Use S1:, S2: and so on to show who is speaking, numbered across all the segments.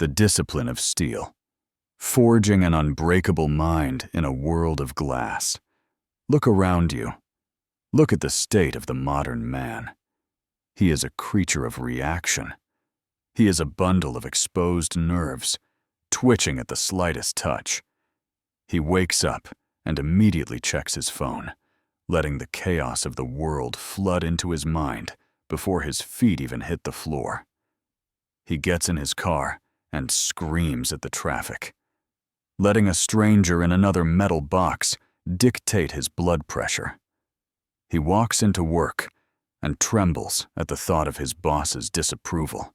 S1: the discipline of steel, forging an unbreakable mind in a world of glass. Look around you. Look at the state of the modern man. He is a creature of reaction. He is a bundle of exposed nerves, twitching at the slightest touch. He wakes up and immediately checks his phone, letting the chaos of the world flood into his mind before his feet even hit the floor. He gets in his car and screams at the traffic, letting a stranger in another metal box dictate his blood pressure. He walks into work and trembles at the thought of his boss's disapproval.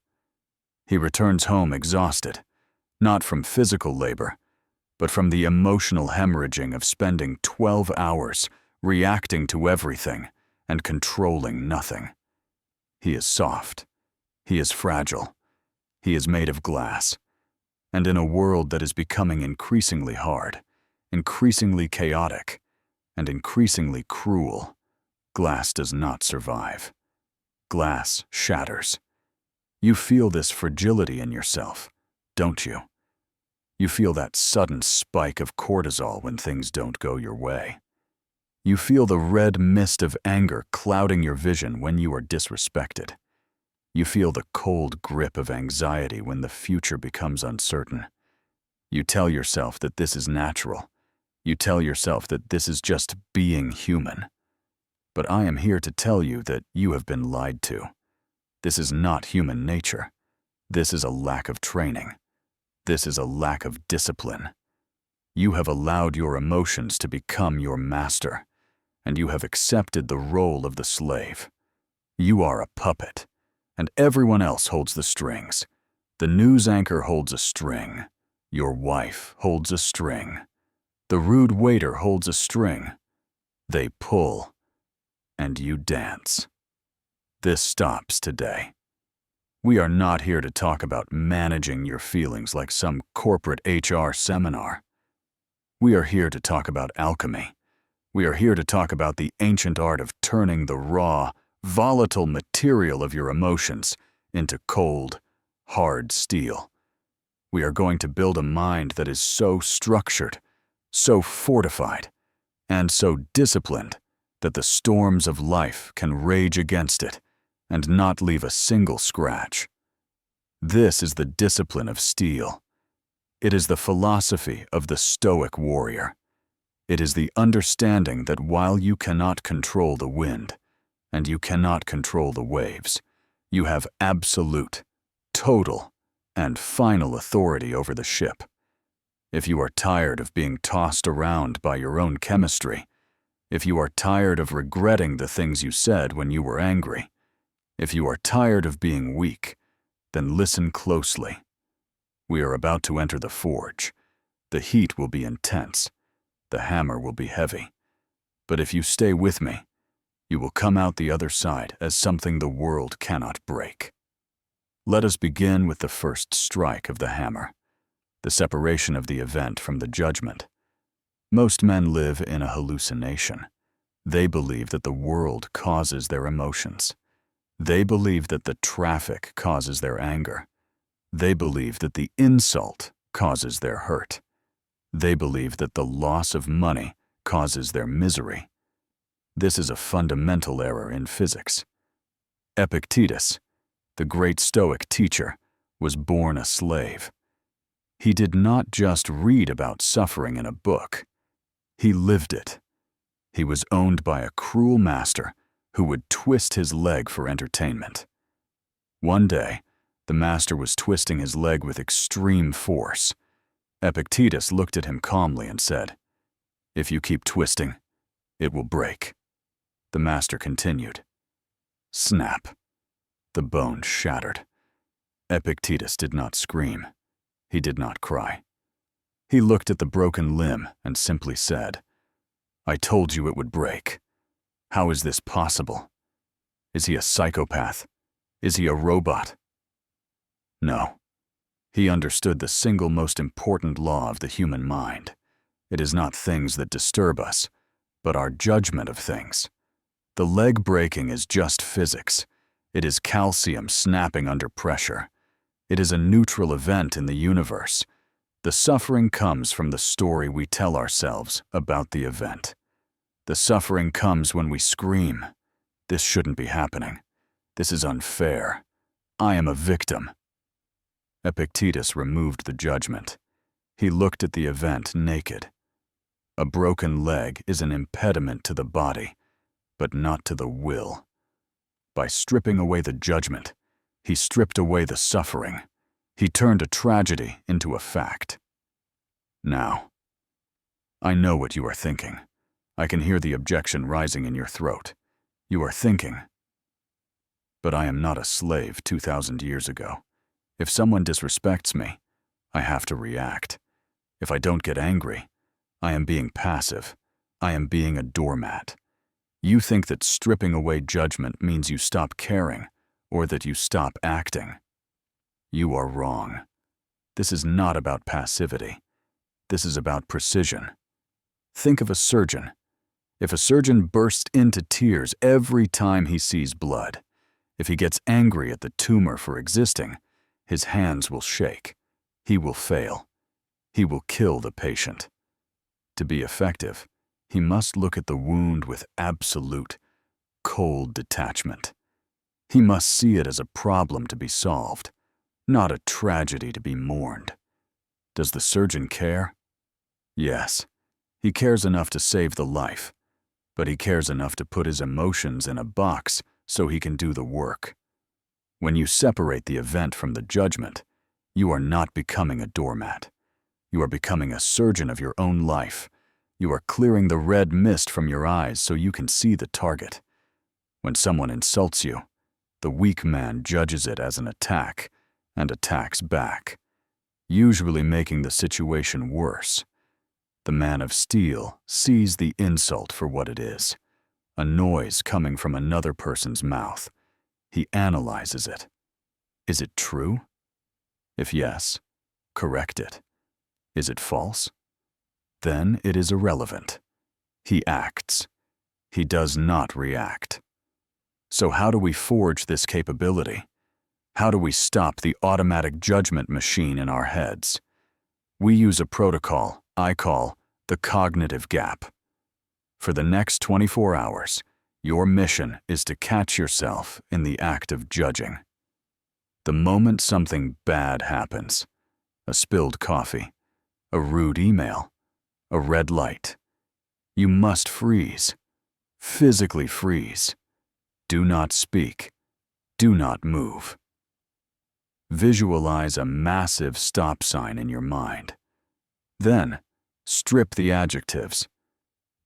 S1: He returns home exhausted, not from physical labor, but from the emotional hemorrhaging of spending 12 hours reacting to everything and controlling nothing. He is soft. He is fragile. He is made of glass. And in a world that is becoming increasingly hard, increasingly chaotic, and increasingly cruel, glass does not survive. Glass shatters. You feel this fragility in yourself, don't you? You feel that sudden spike of cortisol when things don't go your way. You feel the red mist of anger clouding your vision when you are disrespected. You feel the cold grip of anxiety when the future becomes uncertain. You tell yourself that this is natural. You tell yourself that this is just being human. But I am here to tell you that you have been lied to. This is not human nature. This is a lack of training. This is a lack of discipline. You have allowed your emotions to become your master, and you have accepted the role of the slave. You are a puppet, and everyone else holds the strings. The news anchor holds a string. Your wife holds a string. The rude waiter holds a string. They pull, and you dance. This stops today. We are not here to talk about managing your feelings like some corporate HR seminar. We are here to talk about alchemy. We are here to talk about the ancient art of turning the raw, volatile material of your emotions into cold, hard steel. We are going to build a mind that is so structured, so fortified, and so disciplined that the storms of life can rage against it and not leave a single scratch. This is the discipline of steel. It is the philosophy of the Stoic warrior. It is the understanding that while you cannot control the wind, and you cannot control the waves, you have absolute, total, and final authority over the ship. If you are tired of being tossed around by your own chemistry, if you are tired of regretting the things you said when you were angry, if you are tired of being weak, then listen closely. We are about to enter the forge. The heat will be intense. The hammer will be heavy. But if you stay with me, you will come out the other side as something the world cannot break. Let us begin with the first strike of the hammer, the separation of the event from the judgment. Most men live in a hallucination. They believe that the world causes their emotions. They believe that the traffic causes their anger. They believe that the insult causes their hurt. They believe that the loss of money causes their misery. This is a fundamental error in physics. Epictetus, the great Stoic teacher, was born a slave. He did not just read about suffering in a book. He lived it. He was owned by a cruel master who would twist his leg for entertainment. One day, the master was twisting his leg with extreme force. Epictetus looked at him calmly and said, "If you keep twisting, it will break." The master continued. Snap. The bone shattered. Epictetus did not scream. He did not cry. He looked at the broken limb and simply said, "I told you it would break. How is this possible? Is he a psychopath? Is he a robot?" No. He understood the single most important law of the human mind. It is not things that disturb us, but our judgment of things. The leg breaking is just physics. It is calcium snapping under pressure. It is a neutral event in the universe. The suffering comes from the story we tell ourselves about the event. The suffering comes when we scream, "This shouldn't be happening. This is unfair. I am a victim." Epictetus removed the judgment. He looked at the event naked. A broken leg is an impediment to the body, but not to the will. By stripping away the judgment, he stripped away the suffering. He turned a tragedy into a fact. Now, I know what you are thinking. I can hear the objection rising in your throat. You are thinking, "But I am not a slave 2,000 years ago. If someone disrespects me, I have to react. If I don't get angry, I am being passive. I am being a doormat." You think that stripping away judgment means you stop caring or that you stop acting. You are wrong. This is not about passivity. This is about precision. Think of a surgeon. If a surgeon bursts into tears every time he sees blood, if he gets angry at the tumor for existing, his hands will shake. He will fail. He will kill the patient. To be effective, he must look at the wound with absolute, cold detachment. He must see it as a problem to be solved, not a tragedy to be mourned. Does the surgeon care? Yes, he cares enough to save the life, but he cares enough to put his emotions in a box so he can do the work. When you separate the event from the judgment, you are not becoming a doormat. You are becoming a surgeon of your own life. You are clearing the red mist from your eyes so you can see the target. When someone insults you, the weak man judges it as an attack and attacks back, usually making the situation worse. The man of steel sees the insult for what it is, a noise coming from another person's mouth. He analyzes it. Is it true? If yes, correct it. Is it false? Then it is irrelevant. He acts. He does not react. So how do we forge this capability? How do we stop the automatic judgment machine in our heads? We use a protocol I call the cognitive gap. For the next 24 hours, your mission is to catch yourself in the act of judging. The moment something bad happens, a spilled coffee, a rude email, a red light, you must freeze, physically freeze. Do not speak. Do not move. Visualize a massive stop sign in your mind. Then, strip the adjectives.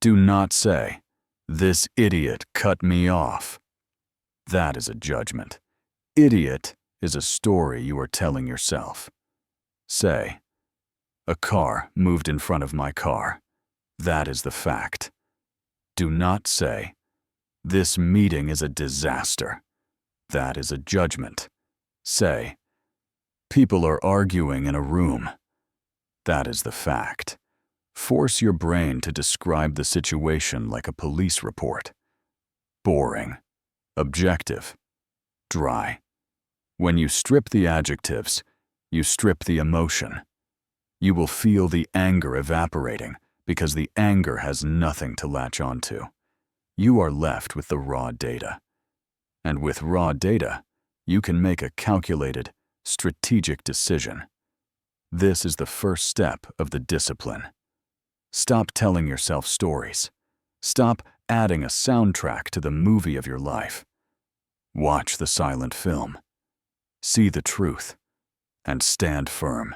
S1: Do not say, "This idiot cut me off." That is a judgment. Idiot is a story you are telling yourself. Say, "A car moved in front of my car." That is the fact. Do not say, "This meeting is a disaster." That is a judgment. Say, "People are arguing in a room." That is the fact. Force your brain to describe the situation like a police report. Boring, objective, dry. When you strip the adjectives, you strip the emotion. You will feel the anger evaporating because the anger has nothing to latch onto. You are left with the raw data. And with raw data, you can make a calculated, strategic decision. This is the first step of the discipline. Stop telling yourself stories. Stop adding a soundtrack to the movie of your life. Watch the silent film. See the truth, and stand firm.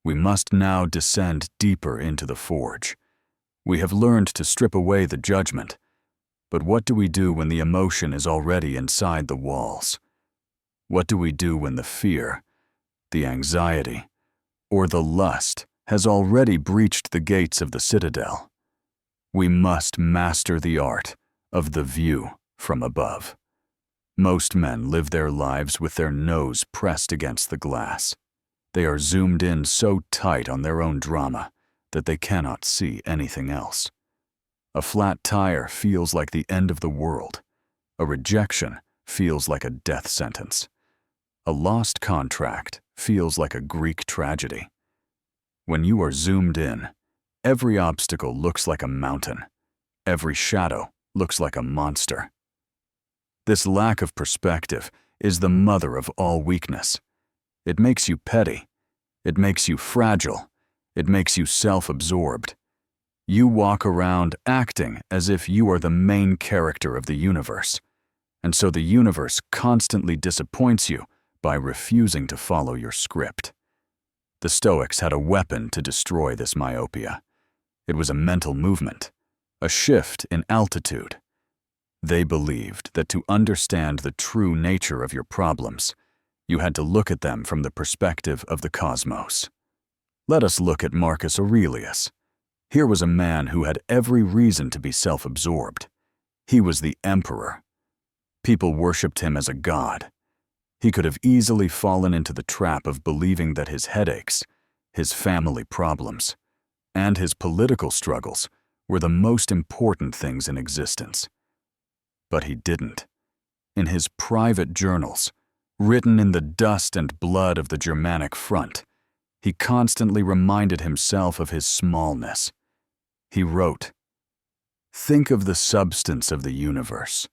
S1: We must now descend deeper into the forge. We have learned to strip away the judgment, but what do we do when the emotion is already inside the walls? What do we do when the fear, the anxiety, or the lust has already breached the gates of the citadel? We must master the art of the view from above. Most men live their lives with their nose pressed against the glass. They are zoomed in so tight on their own drama that they cannot see anything else. A flat tire feels like the end of the world. A rejection feels like a death sentence. A lost contract feels like a Greek tragedy. When you are zoomed in, every obstacle looks like a mountain. Every shadow looks like a monster. This lack of perspective is the mother of all weakness. It makes you petty. It makes you fragile. It makes you self-absorbed. You walk around acting as if you are the main character of the universe, and so the universe constantly disappoints you by refusing to follow your script. The Stoics had a weapon to destroy this myopia. It was a mental movement, a shift in altitude. They believed that to understand the true nature of your problems, you had to look at them from the perspective of the cosmos. Let us look at Marcus Aurelius. Here was a man who had every reason to be self-absorbed. He was the emperor. People worshipped him as a god. He could have easily fallen into the trap of believing that his headaches, his family problems, and his political struggles were the most important things in existence. But he didn't. In his private journals, written in the dust and blood of the Germanic front, he constantly reminded himself of his smallness. He wrote, "Think of the substance of the universe,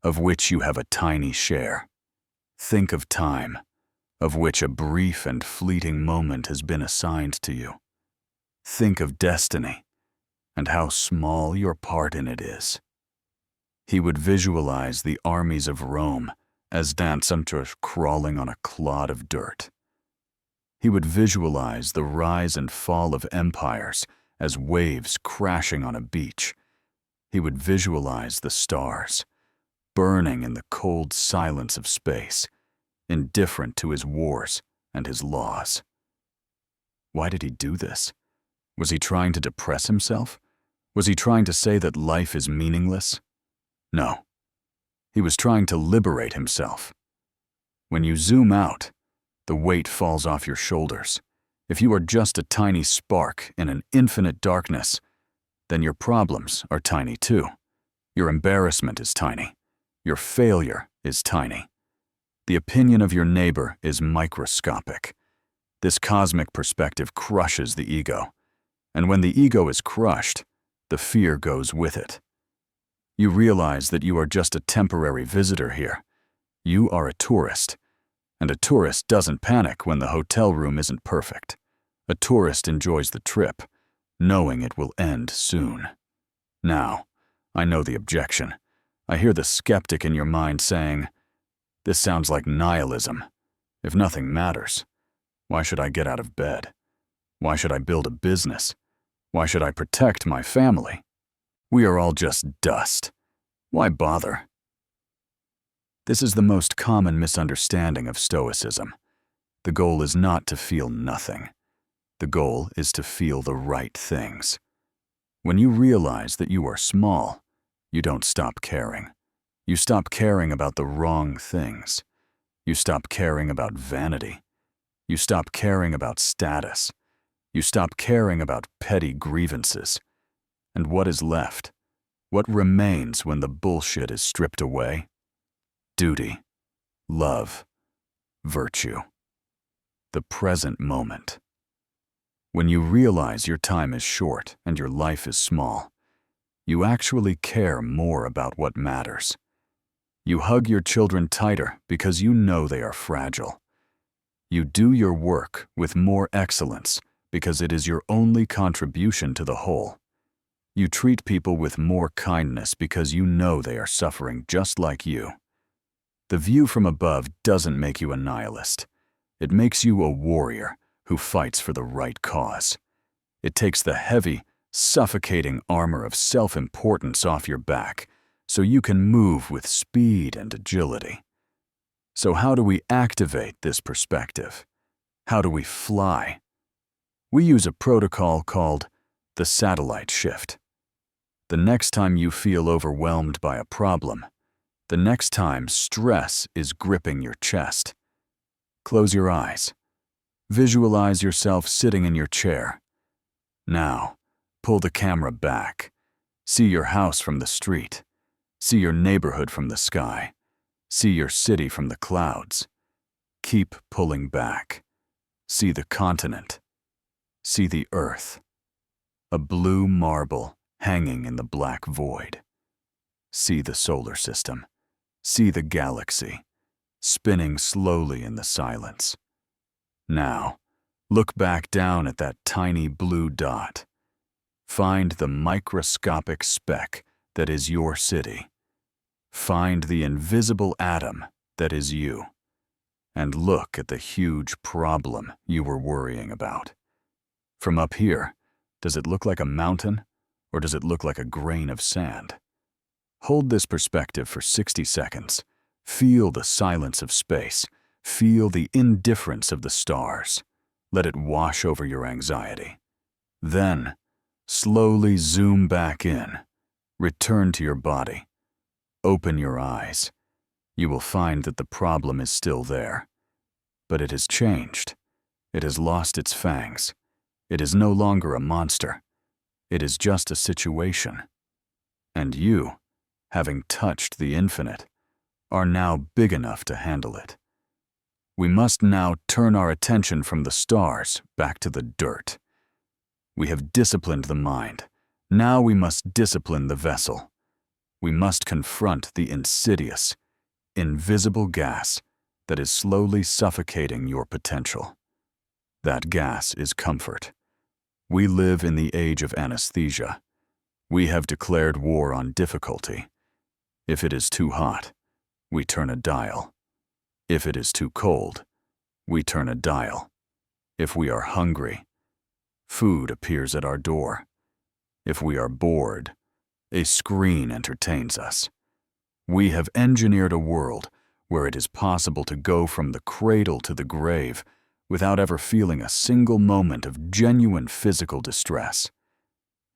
S1: of which you have a tiny share. Think of time, of which a brief and fleeting moment has been assigned to you. Think of destiny, and how small your part in it is." He would visualize the armies of Rome as dancers crawling on a clod of dirt. He would visualize the rise and fall of empires as waves crashing on a beach. He would visualize the stars, burning in the cold silence of space, indifferent to his wars and his laws. Why did he do this? Was he trying to depress himself? Was he trying to say that life is meaningless? No. He was trying to liberate himself. When you zoom out, the weight falls off your shoulders. If you are just a tiny spark in an infinite darkness, then your problems are tiny too. Your embarrassment is tiny. Your failure is tiny. The opinion of your neighbor is microscopic. This cosmic perspective crushes the ego. And when the ego is crushed, the fear goes with it. You realize that you are just a temporary visitor here. You are a tourist. And a tourist doesn't panic when the hotel room isn't perfect. A tourist enjoys the trip, knowing it will end soon. Now, I know the objection. I hear the skeptic in your mind saying, "This sounds like nihilism. If nothing matters, why should I get out of bed? Why should I build a business? Why should I protect my family? We are all just dust. Why bother?" This is the most common misunderstanding of Stoicism. The goal is not to feel nothing. The goal is to feel the right things. When you realize that you are small, you don't stop caring. You stop caring about the wrong things. You stop caring about vanity. You stop caring about status. You stop caring about petty grievances. And what is left? What remains when the bullshit is stripped away? Duty, love, virtue. The present moment. When you realize your time is short and your life is small, you actually care more about what matters. You hug your children tighter because you know they are fragile. You do your work with more excellence because it is your only contribution to the whole. You treat people with more kindness because you know they are suffering just like you. The view from above doesn't make you a nihilist. It makes you a warrior who fights for the right cause. It takes the heavy, suffocating armor of self-importance off your back so you can move with speed and agility. So how do we activate this perspective? How do we fly? We use a protocol called the satellite shift. The next time you feel overwhelmed by a problem, the next time stress is gripping your chest, close your eyes. Visualize yourself sitting in your chair. Now, pull the camera back. See your house from the street. See your neighborhood from the sky. See your city from the clouds. Keep pulling back. See the continent. See the earth. A blue marble hanging in the black void. See the solar system. See the galaxy, spinning slowly in the silence. Now, look back down at that tiny blue dot. Find the microscopic speck that is your city. Find the invisible atom that is you. And look at the huge problem you were worrying about. From up here, does it look like a mountain, or does it look like a grain of sand? Hold this perspective for 60 seconds. Feel the silence of space. Feel the indifference of the stars. Let it wash over your anxiety. Then, slowly zoom back in. Return to your body. Open your eyes. You will find that the problem is still there. But it has changed. It has lost its fangs. It is no longer a monster. It is just a situation. And you, having touched the infinite, are now big enough to handle it. We must now turn our attention from the stars back to the dirt. We have disciplined the mind. Now we must discipline the vessel. We must confront the insidious, invisible gas that is slowly suffocating your potential. That gas is comfort. We live in the age of anesthesia. We have declared war on difficulty. If it is too hot, we turn a dial. If it is too cold, we turn a dial. If we are hungry, food appears at our door. If we are bored, a screen entertains us. We have engineered a world where it is possible to go from the cradle to the grave without ever feeling a single moment of genuine physical distress.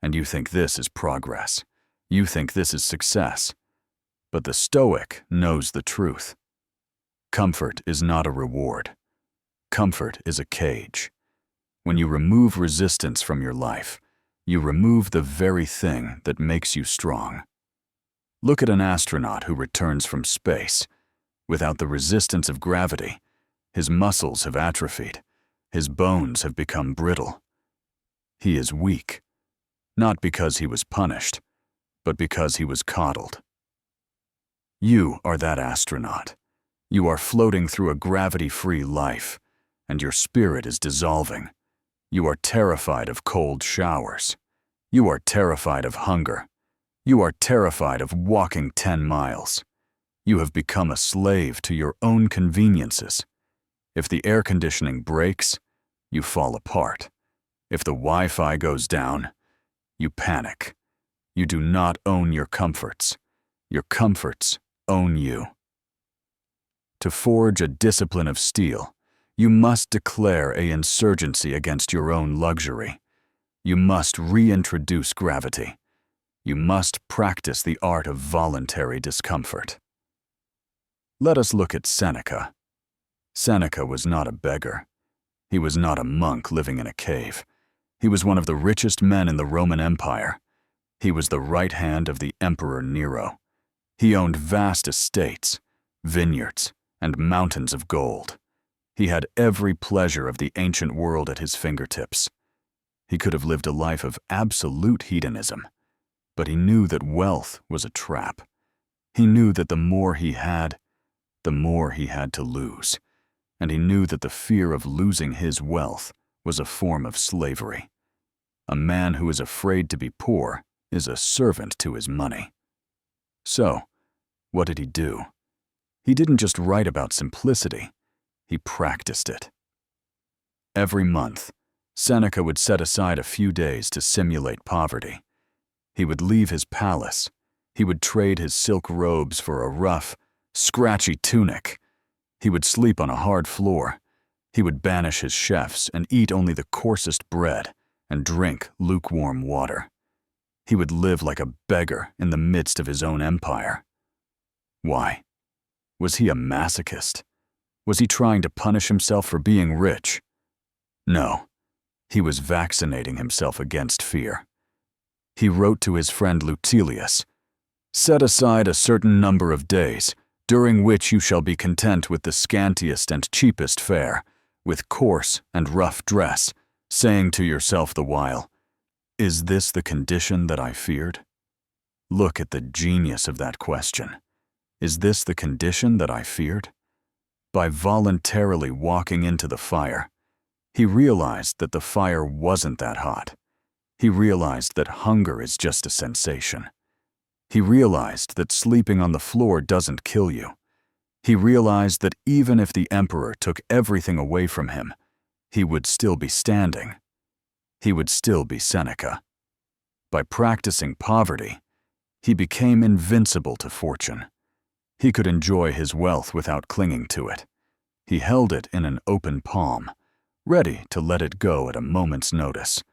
S1: And you think this is progress. You think this is success. But the Stoic knows the truth. Comfort is not a reward. Comfort is a cage. When you remove resistance from your life, you remove the very thing that makes you strong. Look at an astronaut who returns from space. Without the resistance of gravity, his muscles have atrophied. His bones have become brittle. He is weak, not because he was punished, but because he was coddled. You are that astronaut. You are floating through a gravity-free life, and your spirit is dissolving. You are terrified of cold showers. You are terrified of hunger. You are terrified of walking 10 miles. You have become a slave to your own conveniences. If the air conditioning breaks, you fall apart. If the Wi-Fi goes down, you panic. You do not own your comforts. Your comforts own you. To forge a discipline of steel, you must declare an insurgency against your own luxury. You must reintroduce gravity. You must practice the art of voluntary discomfort. Let us look at Seneca. Seneca was not a beggar. He was not a monk living in a cave. He was one of the richest men in the Roman Empire. He was the right hand of the Emperor Nero. He owned vast estates, vineyards, and mountains of gold. He had every pleasure of the ancient world at his fingertips. He could have lived a life of absolute hedonism, but he knew that wealth was a trap. He knew that the more he had to lose, and he knew that the fear of losing his wealth was a form of slavery. A man who is afraid to be poor is a servant to his money. So, what did he do? He didn't just write about simplicity, he practiced it. Every month, Seneca would set aside a few days to simulate poverty. He would leave his palace. He would trade his silk robes for a rough, scratchy tunic. He would sleep on a hard floor. He would banish his chefs and eat only the coarsest bread and drink lukewarm water. He would live like a beggar in the midst of his own empire. Why? Was he a masochist? Was he trying to punish himself for being rich? No, he was vaccinating himself against fear. He wrote to his friend Lucilius, "Set aside a certain number of days, during which you shall be content with the scantiest and cheapest fare, with coarse and rough dress, saying to yourself the while, "Is this the condition that I feared?" Look at the genius of that question. Is this the condition that I feared? By voluntarily walking into the fire, he realized that the fire wasn't that hot. He realized that hunger is just a sensation. He realized that sleeping on the floor doesn't kill you. He realized that even if the emperor took everything away from him, he would still be standing. He would still be Seneca. By practicing poverty, he became invincible to fortune. He could enjoy his wealth without clinging to it. He held it in an open palm, ready to let it go at a moment's notice.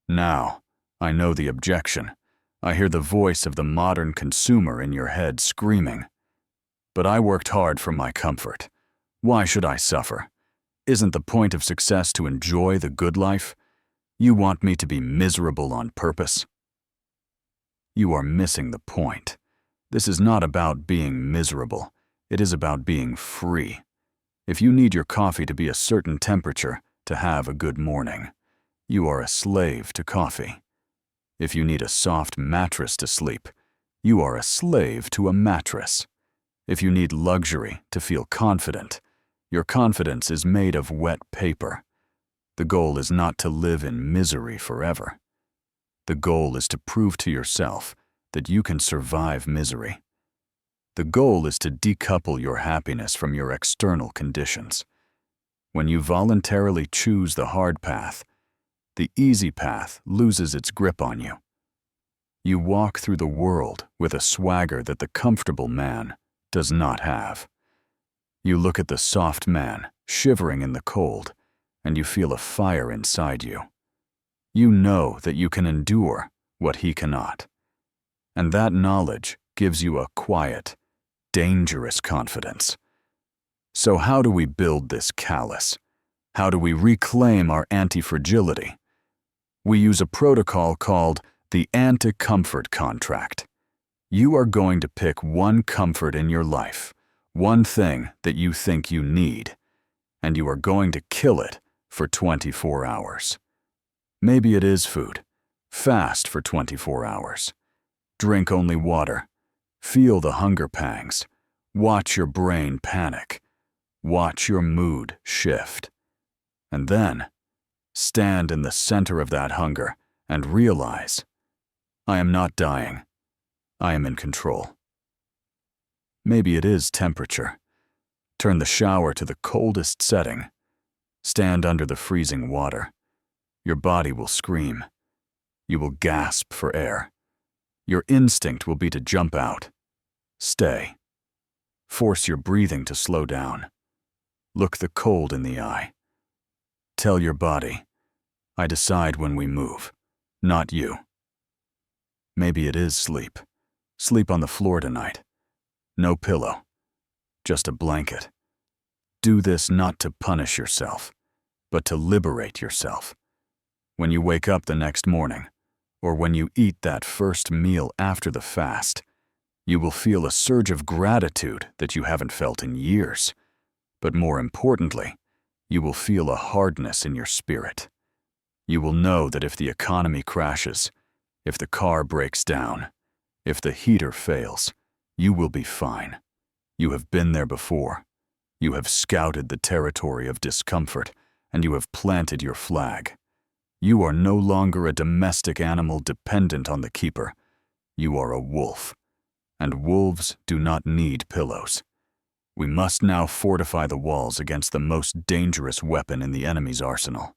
S1: Now, I know the objection. I hear the voice of the modern consumer in your head screaming. But I worked hard for my comfort. Why should I suffer? Isn't the point of success to enjoy the good life? You want me to be miserable on purpose? You are missing the point. This is not about being miserable. It is about being free. If you need your coffee to be a certain temperature to have a good morning, you are a slave to coffee. If you need a soft mattress to sleep, you are a slave to a mattress. If you need luxury to feel confident, your confidence is made of wet paper. The goal is not to live in misery forever. The goal is to prove to yourself that you can survive misery. The goal is to decouple your happiness from your external conditions. When you voluntarily choose the hard path, the easy path loses its grip on you. You walk through the world with a swagger that the comfortable man does not have. You look at the soft man shivering in the cold, and you feel a fire inside you. You know that you can endure what he cannot. And that knowledge gives you a quiet, dangerous confidence. So how do we build this callus? How do we reclaim our anti-fragility? We use a protocol called the anti-comfort contract. You are going to pick one comfort in your life, one thing that you think you need, and you are going to kill it for 24 hours. Maybe it is food. Fast for 24 hours. Drink only water. Feel the hunger pangs. Watch your brain panic. Watch your mood shift. And then, stand in the center of that hunger and realize, I am not dying. I am in control. Maybe it is temperature. Turn the shower to the coldest setting. Stand under the freezing water. Your body will scream. You will gasp for air. Your instinct will be to jump out. Stay. Force your breathing to slow down. Look the cold in the eye. Tell your body, I decide when we move, not you. Maybe it is sleep. Sleep on the floor tonight. No pillow. Just a blanket. Do this not to punish yourself, but to liberate yourself. When you wake up the next morning, or when you eat that first meal after the fast, you will feel a surge of gratitude that you haven't felt in years. But more importantly, you will feel a hardness in your spirit. You will know that if the economy crashes, if the car breaks down, if the heater fails, you will be fine. You have been there before. You have scouted the territory of discomfort, and you have planted your flag. You are no longer a domestic animal dependent on the keeper. You are a wolf, and wolves do not need pillows. We must now fortify the walls against the most dangerous weapon in the enemy's arsenal.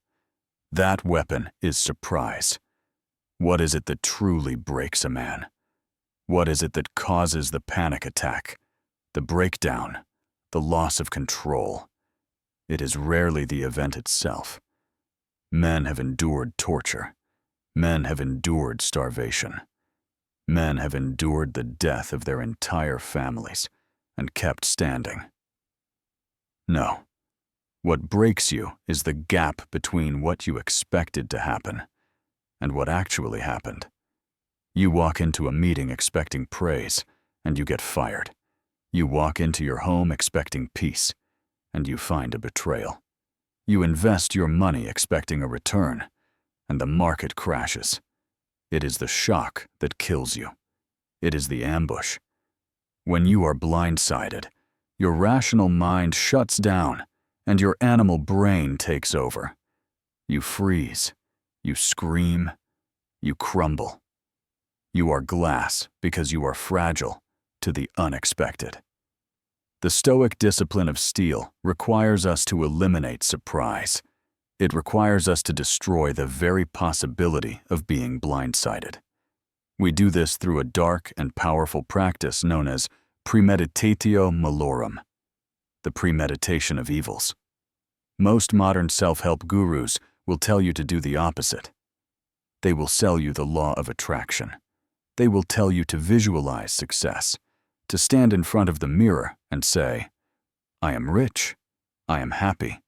S1: That weapon is surprise. What is it that truly breaks a man? What is it that causes the panic attack, the breakdown, the loss of control? It is rarely the event itself. Men have endured torture. Men have endured starvation. Men have endured the death of their entire families and kept standing. No. What breaks you is the gap between what you expected to happen and what actually happened. You walk into a meeting expecting praise, and you get fired. You walk into your home expecting peace, and you find a betrayal. You invest your money expecting a return, and the market crashes. It is the shock that kills you. It is the ambush. When you are blindsided, your rational mind shuts down, and your animal brain takes over. You freeze. You scream. You crumble. You are glass because you are fragile to the unexpected. The Stoic discipline of steel requires us to eliminate surprise. It requires us to destroy the very possibility of being blindsided. We do this through a dark and powerful practice known as premeditatio malorum, the premeditation of evils. Most modern self-help gurus will tell you to do the opposite. They will sell you the law of attraction. They will tell you to visualize success, to stand in front of the mirror and say, "I am rich. I am happy.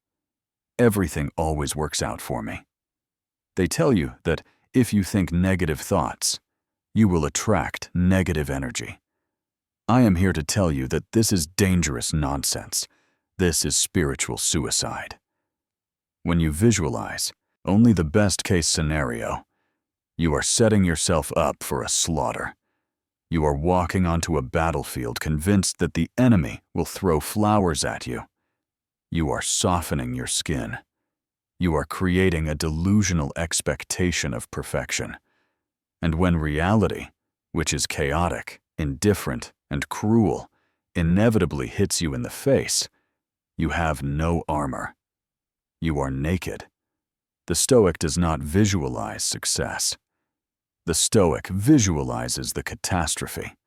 S1: Everything always works out for me." They tell you that if you think negative thoughts, you will attract negative energy. I am here to tell you that this is dangerous nonsense. This is spiritual suicide. When you visualize only the best-case scenario, you are setting yourself up for a slaughter. You are walking onto a battlefield convinced that the enemy will throw flowers at you. You are softening your skin. You are creating a delusional expectation of perfection. And when reality, which is chaotic, indifferent, and cruel, inevitably hits you in the face, you have no armor. You are naked. The Stoic does not visualize success. The Stoic visualizes the catastrophe.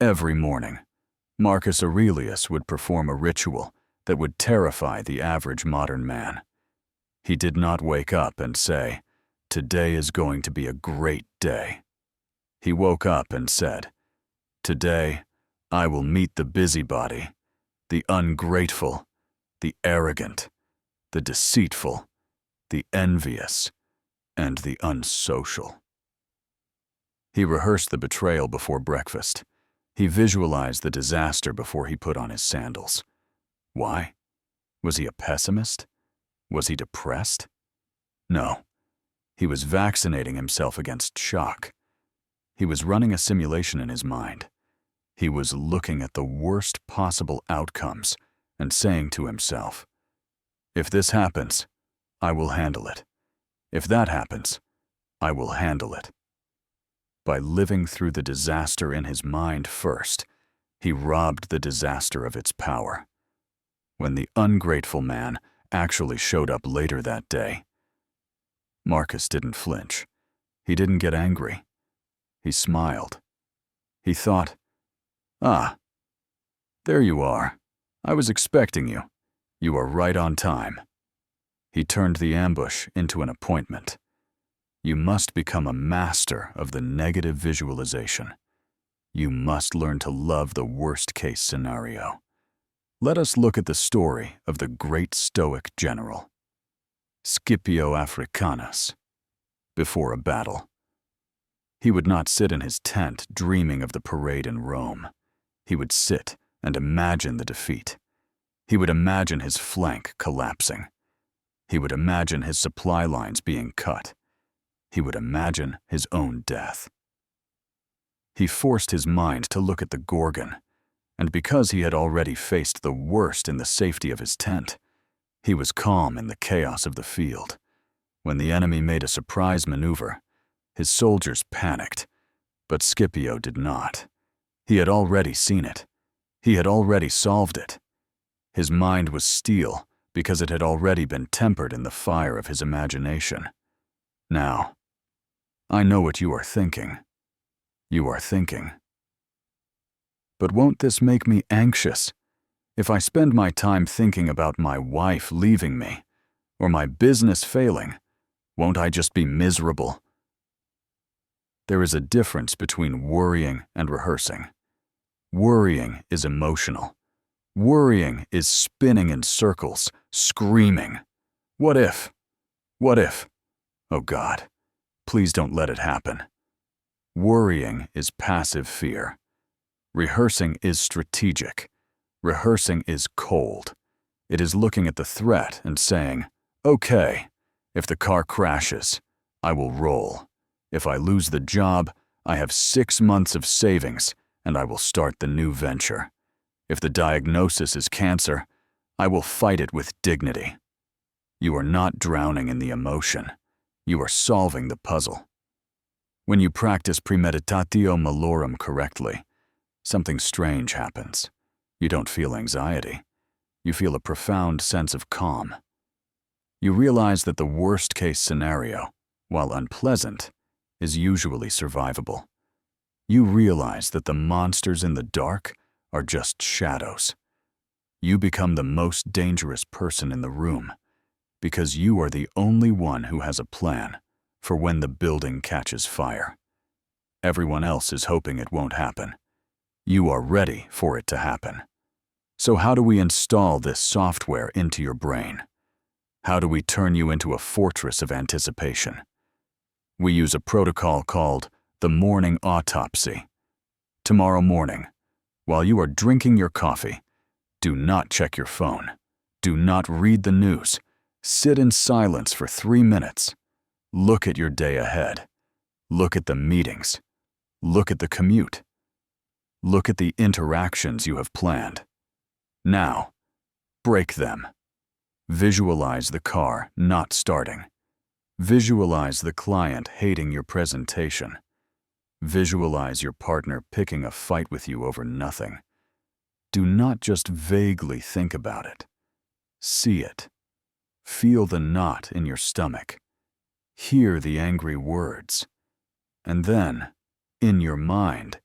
S1: Every morning, Marcus Aurelius would perform a ritual that would terrify the average modern man. He did not wake up and say, "Today is going to be a great day." He woke up and said, "Today, I will meet the busybody, the ungrateful, the arrogant, the deceitful, the envious, and the unsocial." He rehearsed the betrayal before breakfast. He visualized the disaster before he put on his sandals. Why? Was he a pessimist? Was he depressed? No. He was vaccinating himself against shock. He was running a simulation in his mind. He was looking at the worst possible outcomes and saying to himself, "If this happens, I will handle it. If that happens, I will handle it." By living through the disaster in his mind first, he robbed the disaster of its power. When the ungrateful man actually showed up later that day, Marcus didn't flinch. He didn't get angry. He smiled. He thought, "Ah, there you are. I was expecting you. You are right on time." He turned the ambush into an appointment. You must become a master of the negative visualization. You must learn to love the worst-case scenario. Let us look at the story of the great Stoic general, Scipio Africanus. Before a battle, he would not sit in his tent dreaming of the parade in Rome. He would sit and imagine the defeat. He would imagine his flank collapsing. He would imagine his supply lines being cut. He would imagine his own death. He forced his mind to look at the Gorgon, and because he had already faced the worst in the safety of his tent, he was calm in the chaos of the field. When the enemy made a surprise maneuver, his soldiers panicked, but Scipio did not. He had already seen it. He had already solved it. His mind was steel because it had already been tempered in the fire of his imagination. Now, I know what you are thinking. You are thinking, "But won't this make me anxious? If I spend my time thinking about my wife leaving me, or my business failing, won't I just be miserable?" There is a difference between worrying and rehearsing. Worrying is emotional. Worrying is spinning in circles, screaming, "What if? What if? Oh God, please don't let it happen." Worrying is passive fear. Rehearsing is strategic. Rehearsing is cold. It is looking at the threat and saying, okay, if the car crashes, I will roll. If I lose the job, I have 6 months of savings and I will start the new venture. If the diagnosis is cancer, I will fight it with dignity. You are not drowning in the emotion. You are solving the puzzle. When you practice premeditatio malorum correctly, something strange happens. You don't feel anxiety. You feel a profound sense of calm. You realize that the worst-case scenario, while unpleasant, is usually survivable. You realize that the monsters in the dark are just shadows. You become the most dangerous person in the room because you are the only one who has a plan for when the building catches fire. Everyone else is hoping it won't happen. You are ready for it to happen. So how do we install this software into your brain? How do we turn you into a fortress of anticipation? We use a protocol called the morning autopsy. Tomorrow morning, while you are drinking your coffee, do not check your phone. Do not read the news. Sit in silence for 3 minutes. Look at your day ahead. Look at the meetings. Look at the commute. Look at the interactions you have planned. Now, break them. Visualize the car not starting. Visualize the client hating your presentation. Visualize your partner picking a fight with you over nothing. Do not just vaguely think about it. See it. Feel the knot in your stomach. Hear the angry words. And then, in your mind,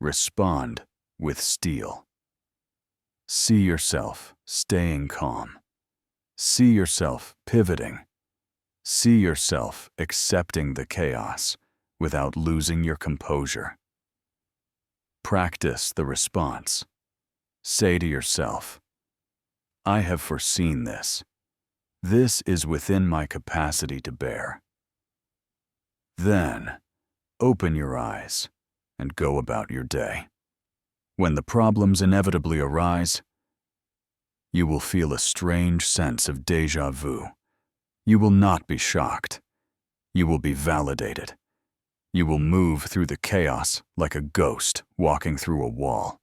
S1: respond with steel. See yourself staying calm. See yourself pivoting. See yourself accepting the chaos without losing your composure. Practice the response. Say to yourself, I have foreseen this. This is within my capacity to bear. Then, open your eyes and go about your day. When the problems inevitably arise, you will feel a strange sense of déjà vu. You will not be shocked. You will be validated. You will move through the chaos like a ghost walking through a wall.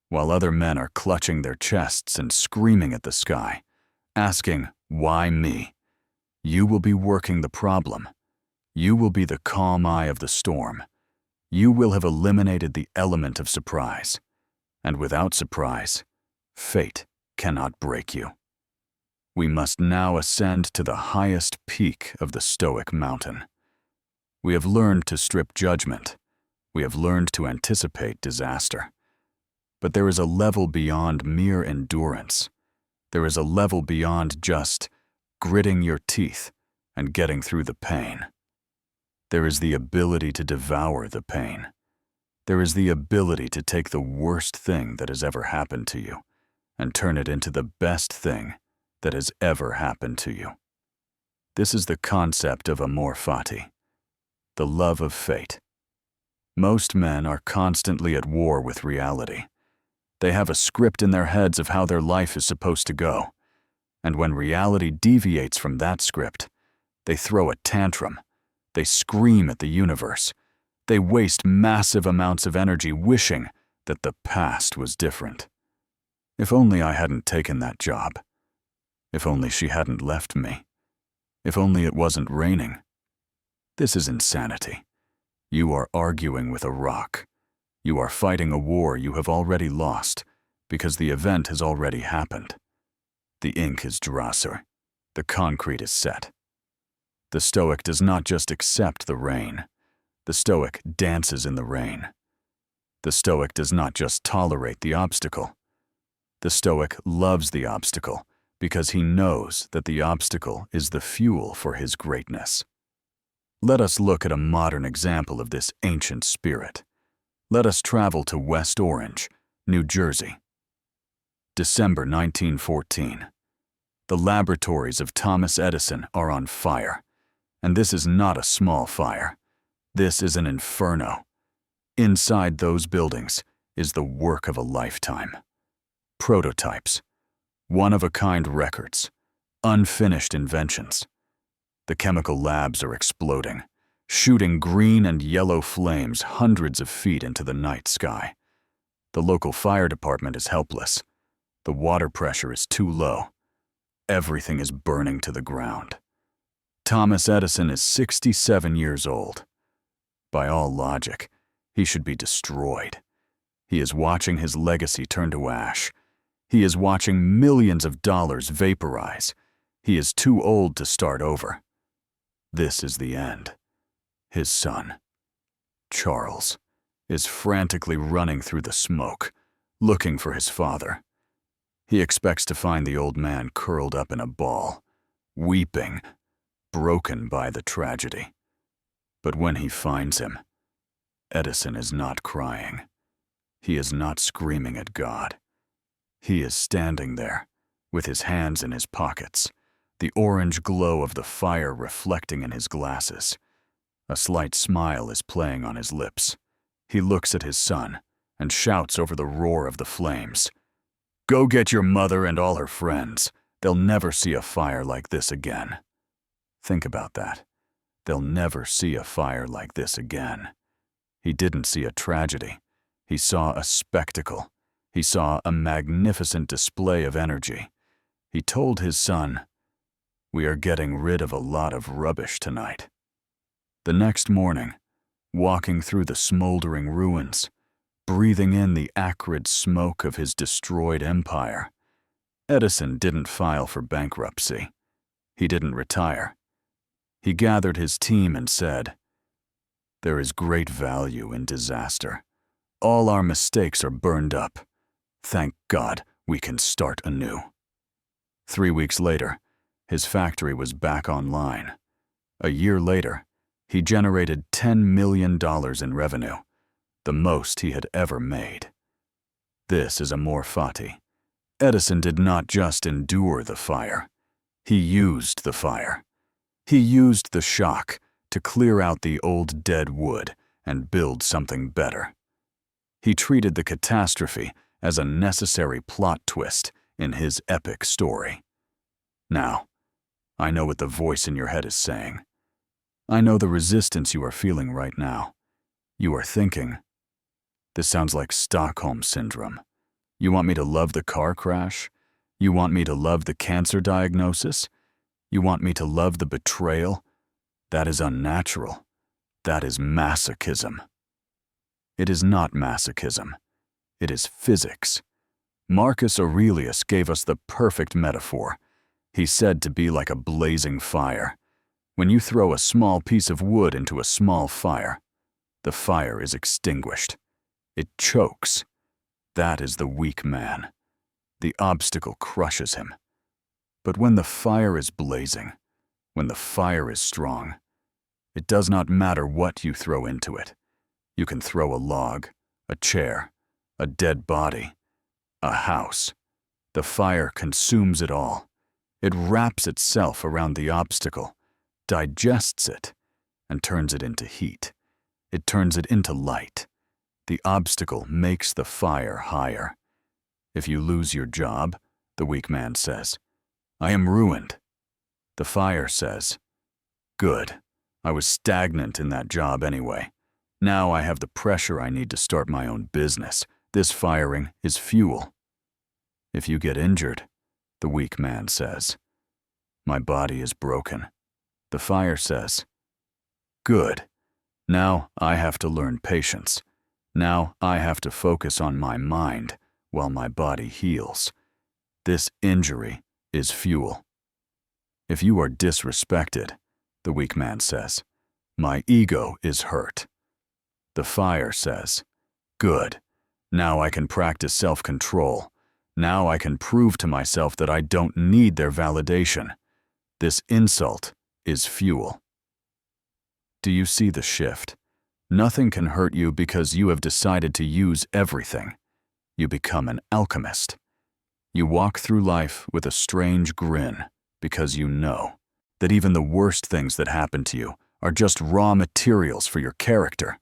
S1: While other men are clutching their chests and screaming at the sky, asking, why me? You will be working the problem. You will be the calm eye of the storm. You will have eliminated the element of surprise. And without surprise, fate cannot break you. We must now ascend to the highest peak of the Stoic mountain. We have learned to strip judgment. We have learned to anticipate disaster. But there is a level beyond mere endurance. There is a level beyond just gritting your teeth and getting through the pain. There is the ability to devour the pain. There is the ability to take the worst thing that has ever happened to you and turn it into the best thing that has ever happened to you. This is the concept of amor fati, the love of fate. Most men are constantly at war with reality. They have a script in their heads of how their life is supposed to go. And when reality deviates from that script, they throw a tantrum. They scream at the universe. They waste massive amounts of energy wishing that the past was different. If only I hadn't taken that job. If only she hadn't left me. If only it wasn't raining. This is insanity. You are arguing with a rock. You are fighting a war you have already lost because the event has already happened. The ink is drasser. The concrete is set. The Stoic does not just accept the rain. The Stoic dances in the rain. The Stoic does not just tolerate the obstacle. The Stoic loves the obstacle because he knows that the obstacle is the fuel for his greatness. Let us look at a modern example of this ancient spirit. Let us travel to West Orange, New Jersey. December 1914. The laboratories of Thomas Edison are on fire. And this is not a small fire. This is an inferno. Inside those buildings is the work of a lifetime. Prototypes, one-of-a-kind records, unfinished inventions. The chemical labs are exploding, shooting green and yellow flames hundreds of feet into the night sky. The local fire department is helpless. The water pressure is too low. Everything is burning to the ground. Thomas Edison is 67 years old. By all logic, he should be destroyed. He is watching his legacy turn to ash. He is watching millions of dollars vaporize. He is too old to start over. This is the end. His son, Charles, is frantically running through the smoke, looking for his father. He expects to find the old man curled up in a ball, weeping, broken by the tragedy. But when he finds him, Edison is not crying. He is not screaming at God. He is standing there, with his hands in his pockets, the orange glow of the fire reflecting in his glasses. A slight smile is playing on his lips. He looks at his son and shouts over the roar of the flames, "Go get your mother and all her friends. They'll never see a fire like this again." Think about that. They'll never see a fire like this again. He didn't see a tragedy. He saw a spectacle. He saw a magnificent display of energy. He told his son, "We are getting rid of a lot of rubbish tonight." The next morning, walking through the smoldering ruins, breathing in the acrid smoke of his destroyed empire, Edison didn't file for bankruptcy. He didn't retire. He gathered his team and said, "There is great value in disaster. All our mistakes are burned up. Thank God we can start anew." 3 weeks later, his factory was back online. A year later, he generated $10 million in revenue, the most he had ever made. This is amor fati. Edison did not just endure the fire. He used the fire. He used the shock to clear out the old dead wood and build something better. He treated the catastrophe as a necessary plot twist in his epic story. Now, I know what the voice in your head is saying. I know the resistance you are feeling right now. You are thinking, "This sounds like Stockholm Syndrome. You want me to love the car crash? You want me to love the cancer diagnosis? You want me to love the betrayal? That is unnatural. That is masochism." It is not masochism. It is physics. Marcus Aurelius gave us the perfect metaphor. He said to be like a blazing fire. When you throw a small piece of wood into a small fire, the fire is extinguished. It chokes. That is the weak man. The obstacle crushes him. But when the fire is blazing, when the fire is strong, it does not matter what you throw into it. You can throw a log, a chair, a dead body, a house. The fire consumes it all. It wraps itself around the obstacle, digests it, and turns it into heat. It turns it into light. The obstacle makes the fire higher. If you lose your job, the weak man says, "I am ruined." The fire says, "Good, I was stagnant in that job anyway. Now I have the pressure I need to start my own business. This firing is fuel." If you get injured, the weak man says, "My body is broken." The fire says, "Good, now I have to learn patience. Now I have to focus on my mind while my body heals. This injury is fuel." If you are disrespected, the weak man says, "My ego is hurt." The fire says, "Good, now I can practice self-control. Now I can prove to myself that I don't need their validation. This insult is fuel." Do you see the shift? Nothing can hurt you because you have decided to use everything. You become an alchemist. You walk through life with a strange grin because you know that even the worst things that happen to you are just raw materials for your character.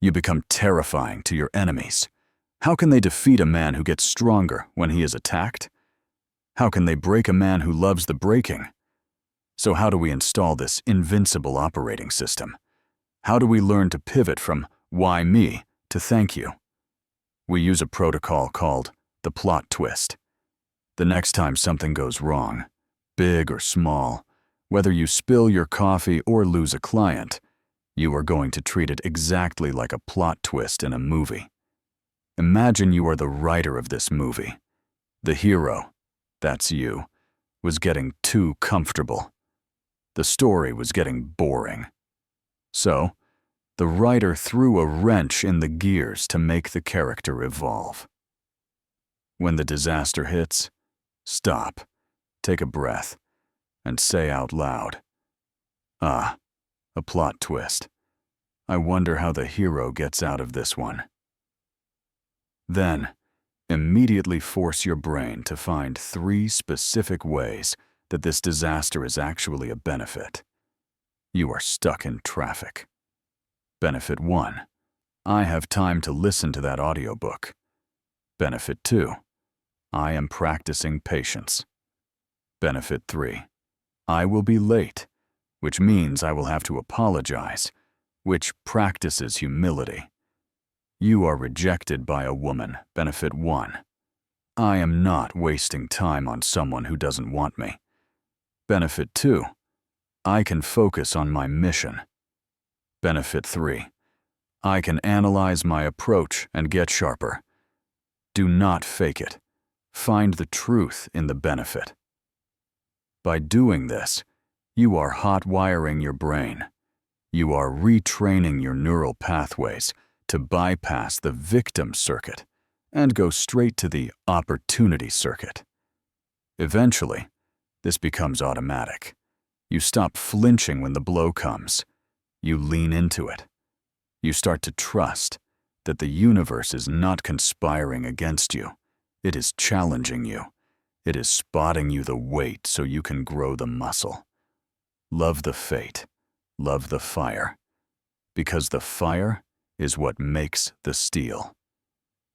S1: You become terrifying to your enemies. How can they defeat a man who gets stronger when he is attacked? How can they break a man who loves the breaking? So how do we install this invincible operating system? How do we learn to pivot from "why me" to "thank you"? We use a protocol called the plot twist. The next time something goes wrong, big or small, whether you spill your coffee or lose a client, you are going to treat it exactly like a plot twist in a movie. Imagine you are the writer of this movie. The hero, that's you, was getting too comfortable. The story was getting boring. So, the writer threw a wrench in the gears to make the character evolve. When the disaster hits, stop, take a breath, and say out loud, "Ah, a plot twist. I wonder how the hero gets out of this one." Then, immediately force your brain to find 3 specific ways that this disaster is actually a benefit. You are stuck in traffic. Benefit 1. I have time to listen to that audiobook. Benefit 2. I am practicing patience. Benefit 3. I will be late, which means I will have to apologize, which practices humility. You are rejected by a woman. Benefit 1. I am not wasting time on someone who doesn't want me. Benefit 2. I can focus on my mission. Benefit 3. I can analyze my approach and get sharper. Do not fake it. Find the truth in the benefit. By doing this, you are hot-wiring your brain. You are retraining your neural pathways to bypass the victim circuit and go straight to the opportunity circuit. Eventually, this becomes automatic. You stop flinching when the blow comes. You lean into it. You start to trust that the universe is not conspiring against you. It is challenging you. It is spotting you the weight so you can grow the muscle. Love the fate. Love the fire. Because the fire is what makes the steel.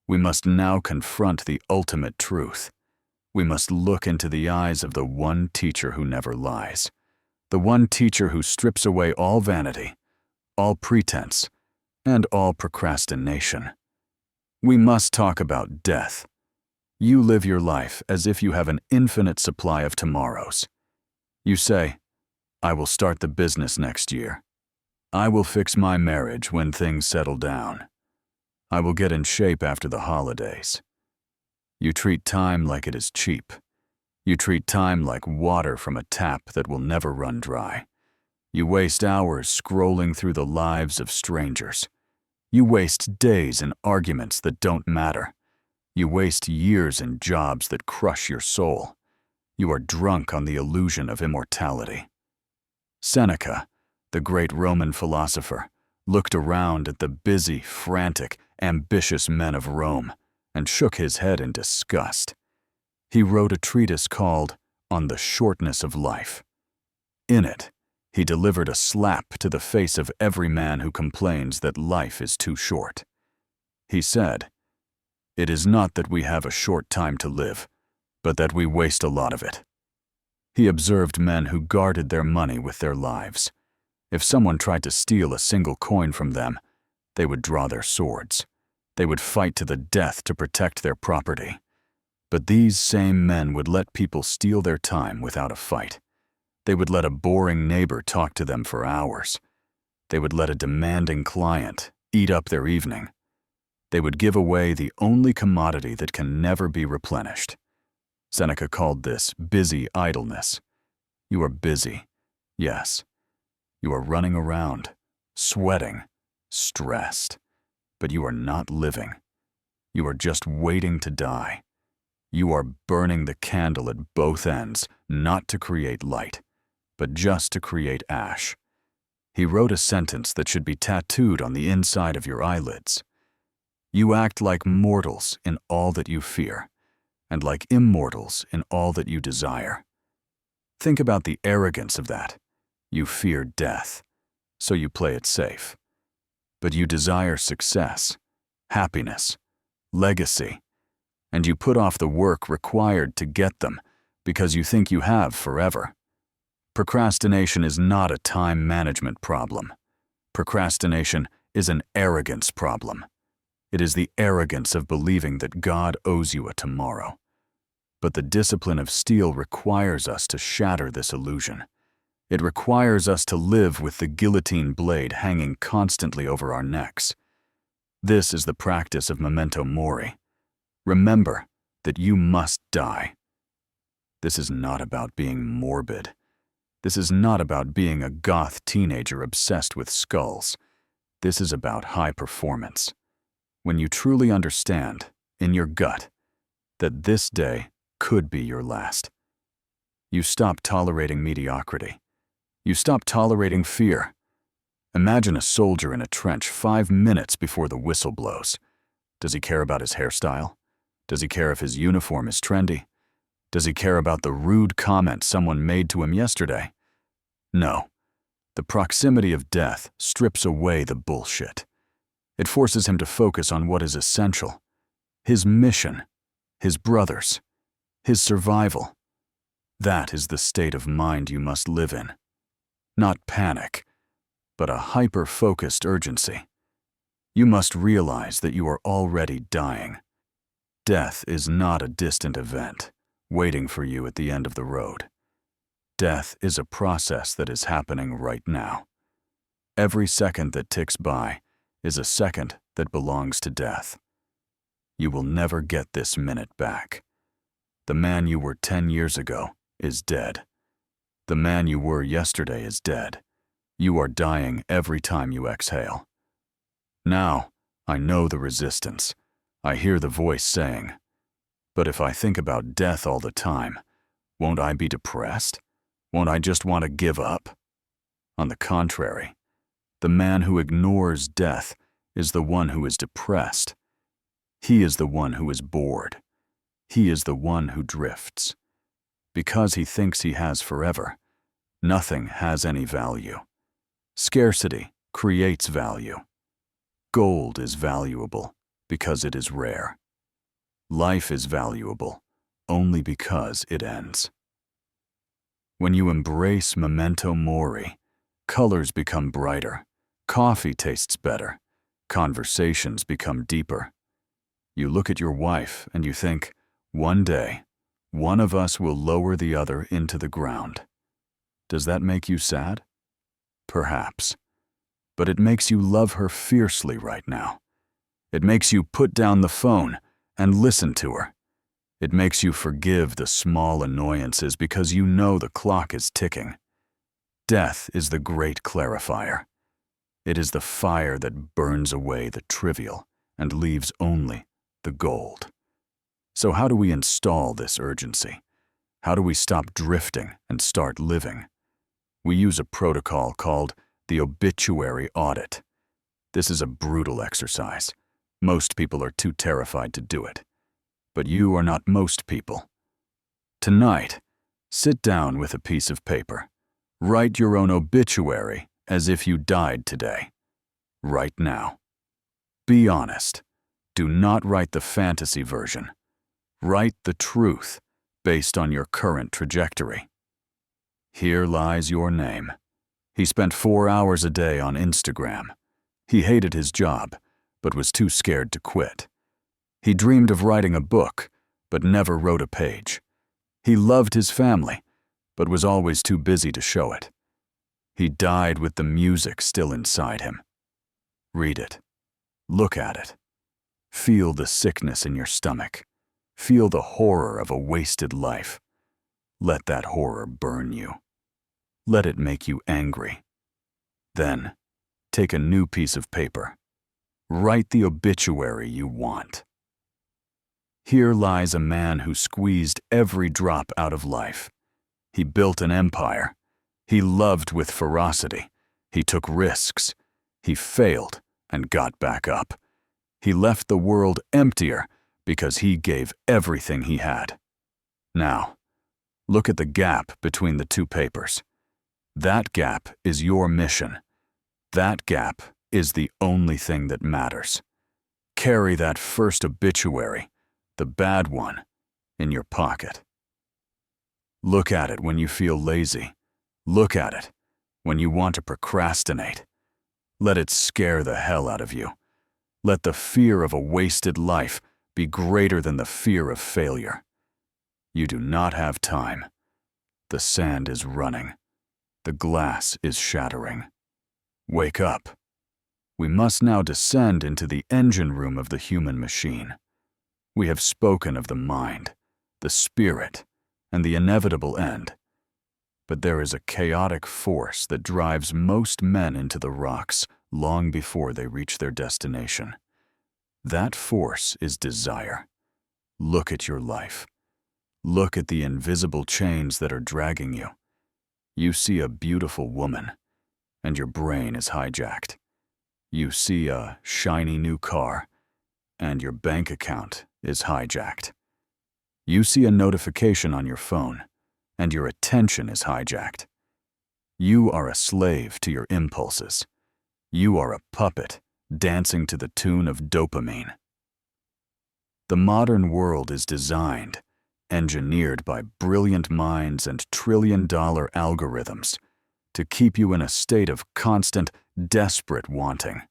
S1: We must now confront the ultimate truth. We must look into the eyes of the one teacher who never lies, the one teacher who strips away all vanity, all pretense, and all procrastination. We must talk about death. You live your life as if you have an infinite supply of tomorrows. You say, "I will start the business next year. I will fix my marriage when things settle down. I will get in shape after the holidays." You treat time like it is cheap. You treat time like water from a tap that will never run dry. You waste hours scrolling through the lives of strangers. You waste days in arguments that don't matter. You waste years in jobs that crush your soul. You are drunk on the illusion of immortality. Seneca, the great Roman philosopher, looked around at the busy, frantic, ambitious men of Rome and shook his head in disgust. He wrote a treatise called On the Shortness of Life. In it, he delivered a slap to the face of every man who complains that life is too short. He said, "It is not that we have a short time to live, but that we waste a lot of it." He observed men who guarded their money with their lives. If someone tried to steal a single coin from them, they would draw their swords. They would fight to the death to protect their property. But these same men would let people steal their time without a fight. They would let a boring neighbor talk to them for hours. They would let a demanding client eat up their evening. They would give away the only commodity that can never be replenished. Seneca called this busy idleness. You are busy, yes. You are running around, sweating, stressed, but you are not living. You are just waiting to die. You are burning the candle at both ends, not to create light, but just to create ash. He wrote a sentence that should be tattooed on the inside of your eyelids. You act like mortals in all that you fear, and like immortals in all that you desire. Think about the arrogance of that. You fear death, so you play it safe. but you desire success, happiness, legacy, and you put off the work required to get them because you think you have forever. Procrastination is not a time management problem. Procrastination is an arrogance problem. It is the arrogance of believing that God owes you a tomorrow. But the discipline of steel requires us to shatter this illusion. It requires us to live with the guillotine blade hanging constantly over our necks. This is the practice of memento mori. Remember that you must die. This is not about being morbid. This is not about being a goth teenager obsessed with skulls. This is about high performance. When you truly understand, in your gut, that this day could be your last. You stop tolerating mediocrity. You stop tolerating fear. Imagine a soldier in a trench 5 minutes before the whistle blows. Does he care about his hairstyle? Does he care if his uniform is trendy? Does he care about the rude comment someone made to him yesterday? No. The proximity of death strips away the bullshit. It forces him to focus on what is essential: his mission, his brothers, his survival. That is the state of mind you must live in. Not panic, but a hyper-focused urgency. You must realize that you are already dying. Death is not a distant event, waiting for you at the end of the road. Death is a process that is happening right now. Every second that ticks by is a second that belongs to death. You will never get this minute back. The man you were 10 years ago is dead. The man you were yesterday is dead. You are dying every time you exhale. Now, I know the resistance. I hear the voice saying, "But if I think about death all the time, won't I be depressed? Won't I just want to give up?" On the contrary, the man who ignores death is the one who is depressed. He is the one who is bored. He is the one who drifts. Because he thinks he has forever, nothing has any value. Scarcity creates value. Gold is valuable because it is rare. Life is valuable only because it ends. When you embrace memento mori, colors become brighter, coffee tastes better, conversations become deeper. You look at your wife and you think, one day, one of us will lower the other into the ground. Does that make you sad? Perhaps. But it makes you love her fiercely right now. It makes you put down the phone and listen to her. It makes you forgive the small annoyances because you know the clock is ticking. Death is the great clarifier. It is the fire that burns away the trivial and leaves only the gold. So how do we install this urgency? How do we stop drifting and start living? We use a protocol called the obituary audit. This is a brutal exercise. Most people are too terrified to do it. But you are not most people. Tonight, sit down with a piece of paper. Write your own obituary as if you died today. Right now. Be honest. Do not write the fantasy version. Write the truth based on your current trajectory. Here lies your name. He spent 4 hours a day on Instagram. He hated his job, but was too scared to quit. He dreamed of writing a book, but never wrote a page. He loved his family, but was always too busy to show it. He died with the music still inside him. Read it. Look at it. Feel the sickness in your stomach. Feel the horror of a wasted life. Let that horror burn you. Let it make you angry. Then, take a new piece of paper. Write the obituary you want. Here lies a man who squeezed every drop out of life. He built an empire. He loved with ferocity. He took risks. He failed and got back up. He left the world emptier because he gave everything he had. Now, look at the gap between the two papers. That gap is your mission. That gap is the only thing that matters. Carry that first obituary, the bad one, in your pocket. Look at it when you feel lazy. Look at it when you want to procrastinate. Let it scare the hell out of you. Let the fear of a wasted life be greater than the fear of failure. You do not have time. The sand is running. The glass is shattering. Wake up. We must now descend into the engine room of the human machine. We have spoken of the mind, the spirit, and the inevitable end. But there is a chaotic force that drives most men into the rocks long before they reach their destination. That force is desire. Look at your life. Look at the invisible chains that are dragging you. You see a beautiful woman, and your brain is hijacked. You see a shiny new car, and your bank account is hijacked. You see a notification on your phone, and your attention is hijacked. You are a slave to your impulses. You are a puppet dancing to the tune of dopamine. The modern world is designed, engineered by brilliant minds and trillion-dollar algorithms to keep you in a state of constant, desperate wanting.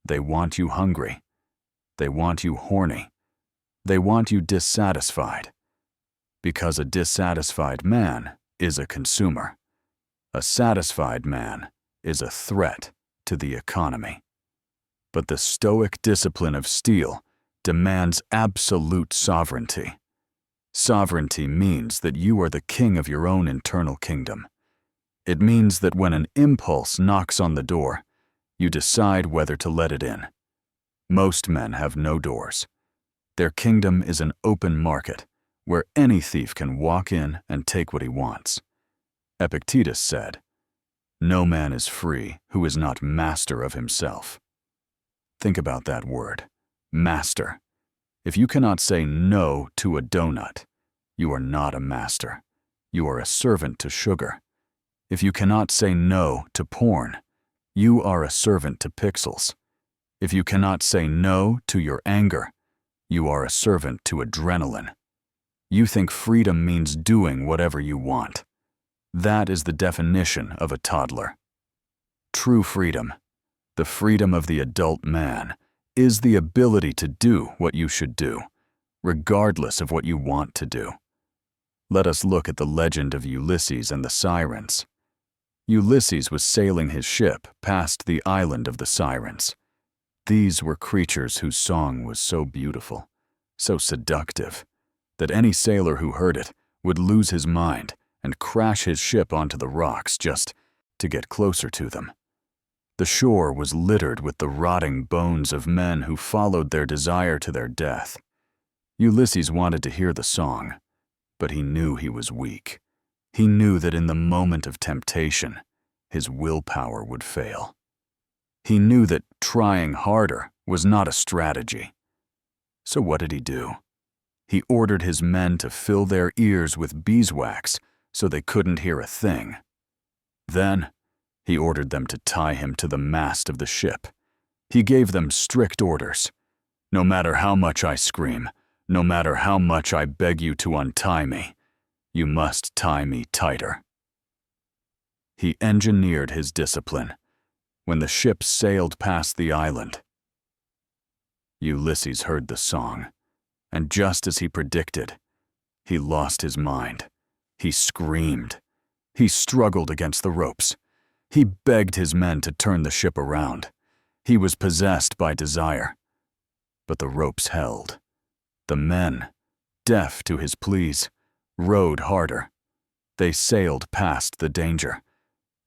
S1: They want you hungry. They want you horny. They want you dissatisfied. Because a dissatisfied man is a consumer. A satisfied man is a threat to the economy. But the stoic discipline of steel demands absolute sovereignty. Sovereignty means that you are the king of your own internal kingdom. It means that when an impulse knocks on the door, you decide whether to let it in. Most men have no doors. Their kingdom is an open market where any thief can walk in and take what he wants. Epictetus said, "No man is free who is not master of himself." Think about that word, master. If you cannot say no to a donut, you are not a master. You are a servant to sugar. If you cannot say no to porn, you are a servant to pixels. If you cannot say no to your anger, you are a servant to adrenaline. You think freedom means doing whatever you want. That is the definition of a toddler. True freedom, the freedom of the adult man, is the ability to do what you should do, regardless of what you want to do. Let us look at the legend of Ulysses and the Sirens. Ulysses was sailing his ship past the island of the Sirens. These were creatures whose song was so beautiful, so seductive, that any sailor who heard it would lose his mind and crash his ship onto the rocks just to get closer to them. The shore was littered with the rotting bones of men who followed their desire to their death. Ulysses wanted to hear the song, but he knew he was weak. He knew that in the moment of temptation, his willpower would fail. He knew that trying harder was not a strategy. So what did he do? He ordered his men to fill their ears with beeswax so they couldn't hear a thing. Then, he ordered them to tie him to the mast of the ship. He gave them strict orders. No matter how much I scream, no matter how much I beg you to untie me, you must tie me tighter. He engineered his discipline. When the ship sailed past the island, Ulysses heard the song, and just as he predicted, he lost his mind. He screamed. He struggled against the ropes. He begged his men to turn the ship around. He was possessed by desire. But the ropes held. The men, deaf to his pleas, rowed harder. They sailed past the danger.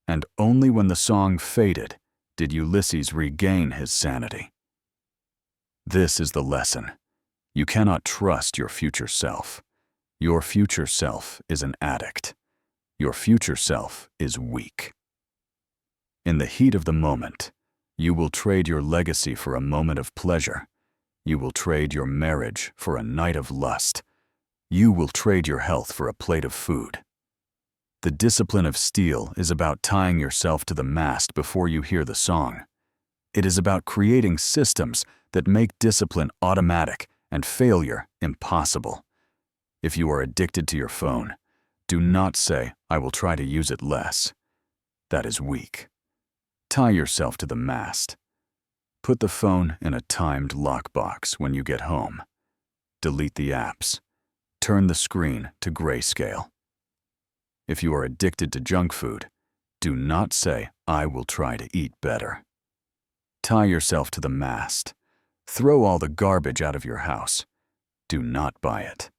S1: And only when the song faded did Ulysses regain his sanity. This is the lesson. You cannot trust your future self. Your future self is an addict. Your future self is weak. In the heat of the moment, you will trade your legacy for a moment of pleasure. You will trade your marriage for a night of lust. You will trade your health for a plate of food. The discipline of steel is about tying yourself to the mast before you hear the song. It is about creating systems that make discipline automatic and failure impossible. If you are addicted to your phone, do not say, "I will try to use it less." That is weak. Tie yourself to the mast. Put the phone in a timed lockbox when you get home. Delete the apps. Turn the screen to grayscale. If you are addicted to junk food, do not say, "I will try to eat better." Tie yourself to the mast. Throw all the garbage out of your house. Do not buy it.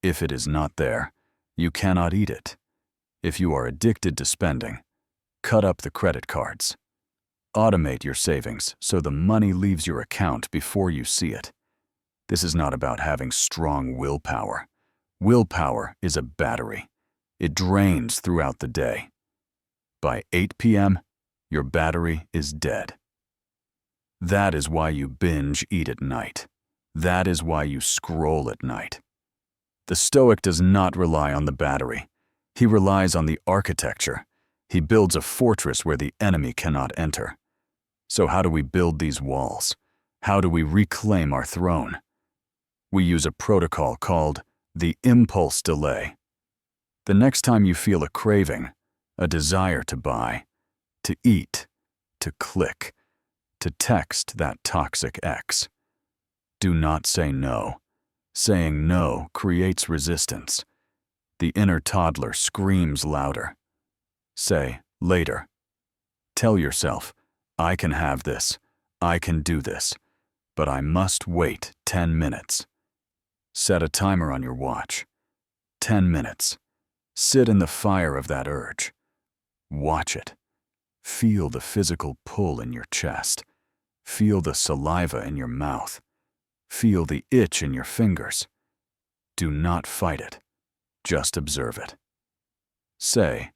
S1: If it is not there, you cannot eat it. If you are addicted to spending, cut up the credit cards. Automate your savings so the money leaves your account before you see it. This is not about having strong willpower. Willpower is a battery. It drains throughout the day. By 8 p.m., your battery is dead. That is why you binge eat at night. That is why you scroll at night. The Stoic does not rely on the battery. He relies on the architecture. He builds a fortress where the enemy cannot enter. So how do we build these walls? How do we reclaim our throne? We use a protocol called the impulse delay. The next time you feel a craving, a desire to buy, to eat, to click, to text that toxic ex, do not say no. Saying no creates resistance. The inner toddler screams louder. Say later. Tell yourself, "I can have this, I can do this, but I must wait 10 minutes. Set a timer on your watch. 10 minutes. Sit in the fire of that urge. Watch it. Feel the physical pull in your chest. Feel the saliva in your mouth. Feel the itch in your fingers. Do not fight it. Just observe it. Say,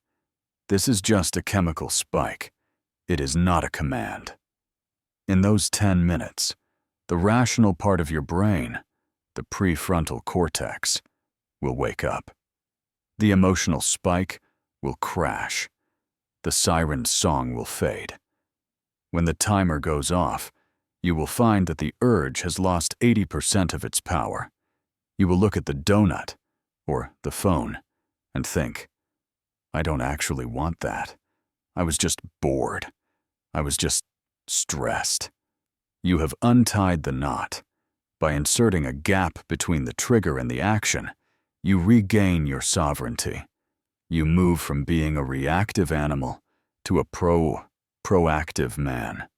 S1: "This is just a chemical spike. It is not a command." In those 10 minutes, the rational part of your brain, the prefrontal cortex, will wake up. The emotional spike will crash. The siren's song will fade. When the timer goes off, you will find that the urge has lost 80% of its power. You will look at the donut, or the phone, and think, "I don't actually want that. I was just bored. I was just stressed." You have untied the knot. By inserting a gap between the trigger and the action, you regain your sovereignty. You move from being a reactive animal to a proactive man.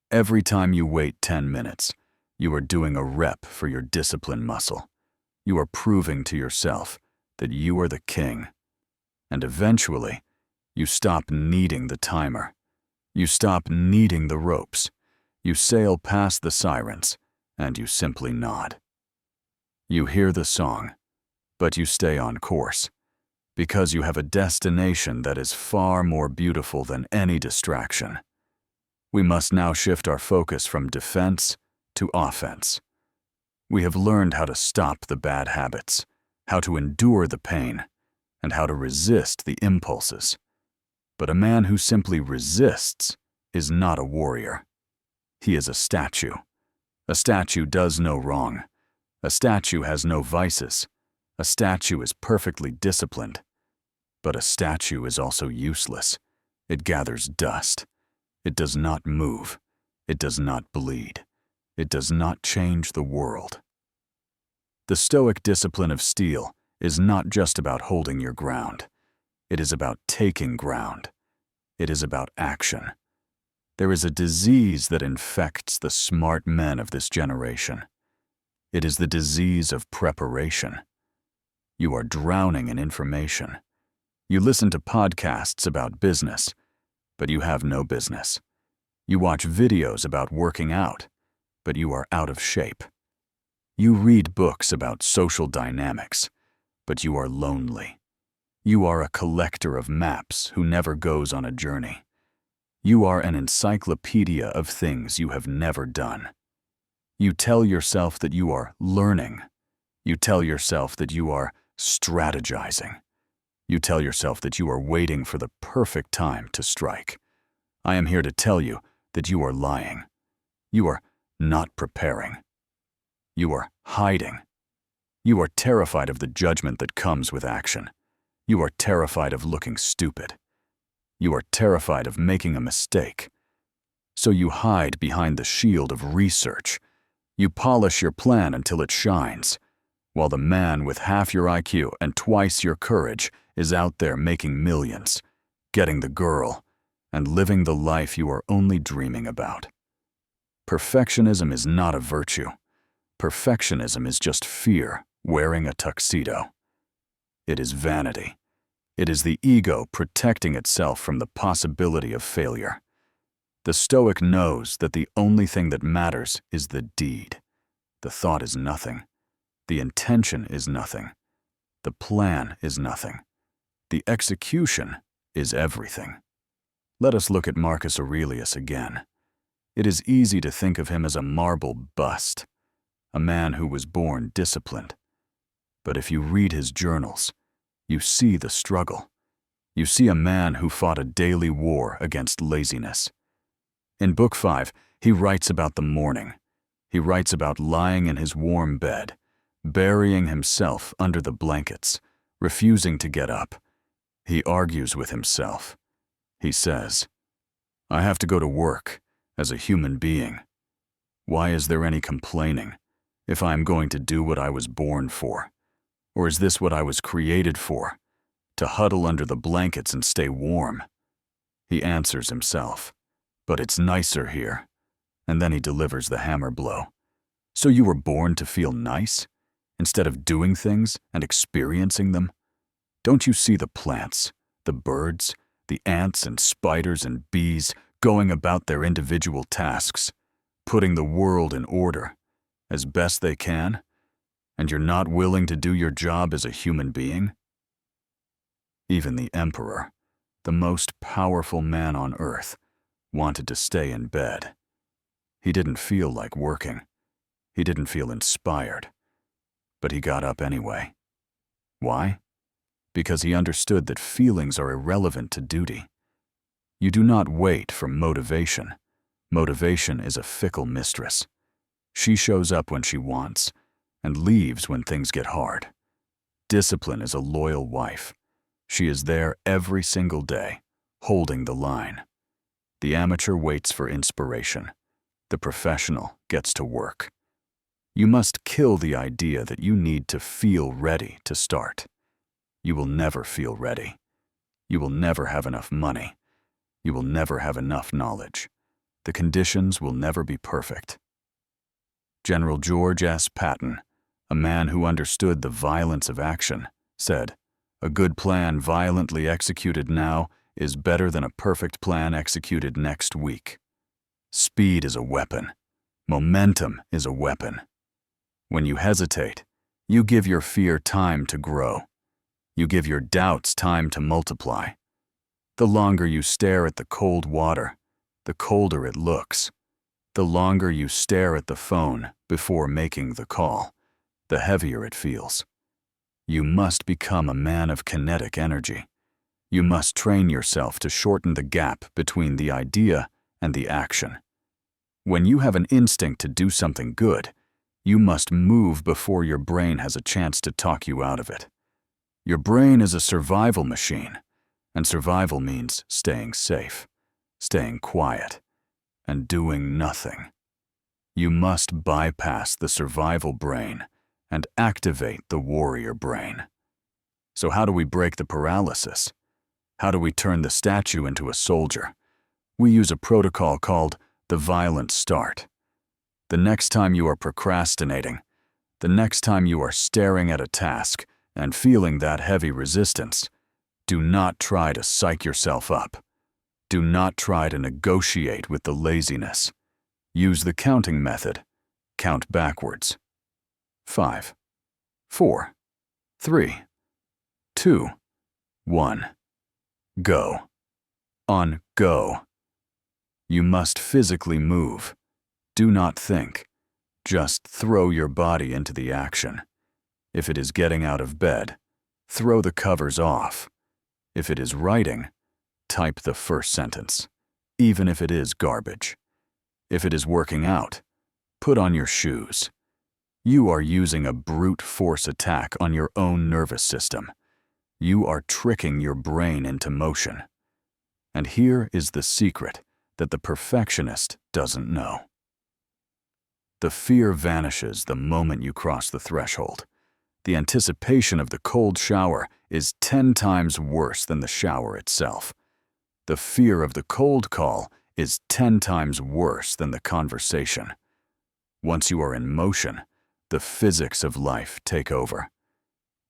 S1: Every time you wait 10 minutes, you are doing a rep for your discipline muscle. You are proving to yourself that you are the king. And eventually, you stop needing the timer. You stop needing the ropes. You sail past the sirens, and you simply nod. You hear the song, but you stay on course, because you have a destination that is far more beautiful than any distraction. We must now shift our focus from defense to offense. We have learned how to stop the bad habits, how to endure the pain, and how to resist the impulses. But a man who simply resists is not a warrior. He is a statue. A statue does no wrong. A statue has no vices. A statue is perfectly disciplined. But a statue is also useless. It gathers dust. It does not move. It does not bleed. It does not change the world. The Stoic discipline of steel is not just about holding your ground. It is about taking ground. It is about action. There is a disease that infects the smart men of this generation. It is the disease of preparation. You are drowning in information. You listen to podcasts about business, but you have no business. You watch videos about working out, but you are out of shape. You read books about social dynamics, but you are lonely. You are a collector of maps who never goes on a journey. You are an encyclopedia of things you have never done. You tell yourself that you are learning. You tell yourself that you are strategizing. You tell yourself that you are waiting for the perfect time to strike. I am here to tell you that you are lying. You are not preparing. You are hiding. You are terrified of the judgment that comes with action. You are terrified of looking stupid. You are terrified of making a mistake. So you hide behind the shield of research. You polish your plan until it shines, while the man with half your IQ and twice your courage is out there making millions, getting the girl, and living the life you are only dreaming about. Perfectionism is not a virtue. Perfectionism is just fear wearing a tuxedo. It is vanity. It is the ego protecting itself from the possibility of failure. The Stoic knows that the only thing that matters is the deed. The thought is nothing. The intention is nothing. The plan is nothing. The execution is everything. Let us look at Marcus Aurelius again. It is easy to think of him as a marble bust, a man who was born disciplined. But if you read his journals, you see the struggle. You see a man who fought a daily war against laziness. In Book 5, he writes about the morning. He writes about lying in his warm bed, burying himself under the blankets, refusing to get up. He argues with himself. He says, "I have to go to work as a human being. Why is there any complaining if I am going to do what I was born for? Or is this what I was created for, to huddle under the blankets and stay warm?" He answers himself, "But it's nicer here." And then he delivers the hammer blow. So you were born to feel nice, instead of doing things and experiencing them? Don't you see the plants, the birds, the ants and spiders and bees going about their individual tasks, putting the world in order as best they can, and you're not willing to do your job as a human being? Even the emperor, the most powerful man on earth, wanted to stay in bed. He didn't feel like working. He didn't feel inspired. But he got up anyway. Why? Because he understood that feelings are irrelevant to duty. You do not wait for motivation. Motivation is a fickle mistress. She shows up when she wants and leaves when things get hard. Discipline is a loyal wife. She is there every single day, holding the line. The amateur waits for inspiration. The professional gets to work. You must kill the idea that you need to feel ready to start. You will never feel ready. You will never have enough money. You will never have enough knowledge. The conditions will never be perfect. General George S. Patton, a man who understood the violence of action, said, "A good plan violently executed now is better than a perfect plan executed next week." Speed is a weapon. Momentum is a weapon. When you hesitate, you give your fear time to grow. You give your doubts time to multiply. The longer you stare at the cold water, the colder it looks. The longer you stare at the phone before making the call, the heavier it feels. You must become a man of kinetic energy. You must train yourself to shorten the gap between the idea and the action. When you have an instinct to do something good, you must move before your brain has a chance to talk you out of it. Your brain is a survival machine, and survival means staying safe, staying quiet, and doing nothing. You must bypass the survival brain and activate the warrior brain. So how do we break the paralysis? How do we turn the statue into a soldier? We use a protocol called the violent start. The next time you are procrastinating, the next time you are staring at a task and feeling that heavy resistance, do not try to psych yourself up. Do not try to negotiate with the laziness. Use the counting method. Count backwards. 5, 4, 3, 2, 1. Go. On go. You must physically move. Do not think. Just throw your body into the action. If it is getting out of bed, throw the covers off. If it is writing, type the first sentence, even if it is garbage. If it is working out, put on your shoes. You are using a brute force attack on your own nervous system. You are tricking your brain into motion. And here is the secret that the perfectionist doesn't know. The fear vanishes the moment you cross the threshold. The anticipation of the cold shower is 10 times worse than the shower itself. The fear of the cold call is 10 times worse than the conversation. Once you are in motion, the physics of life take over.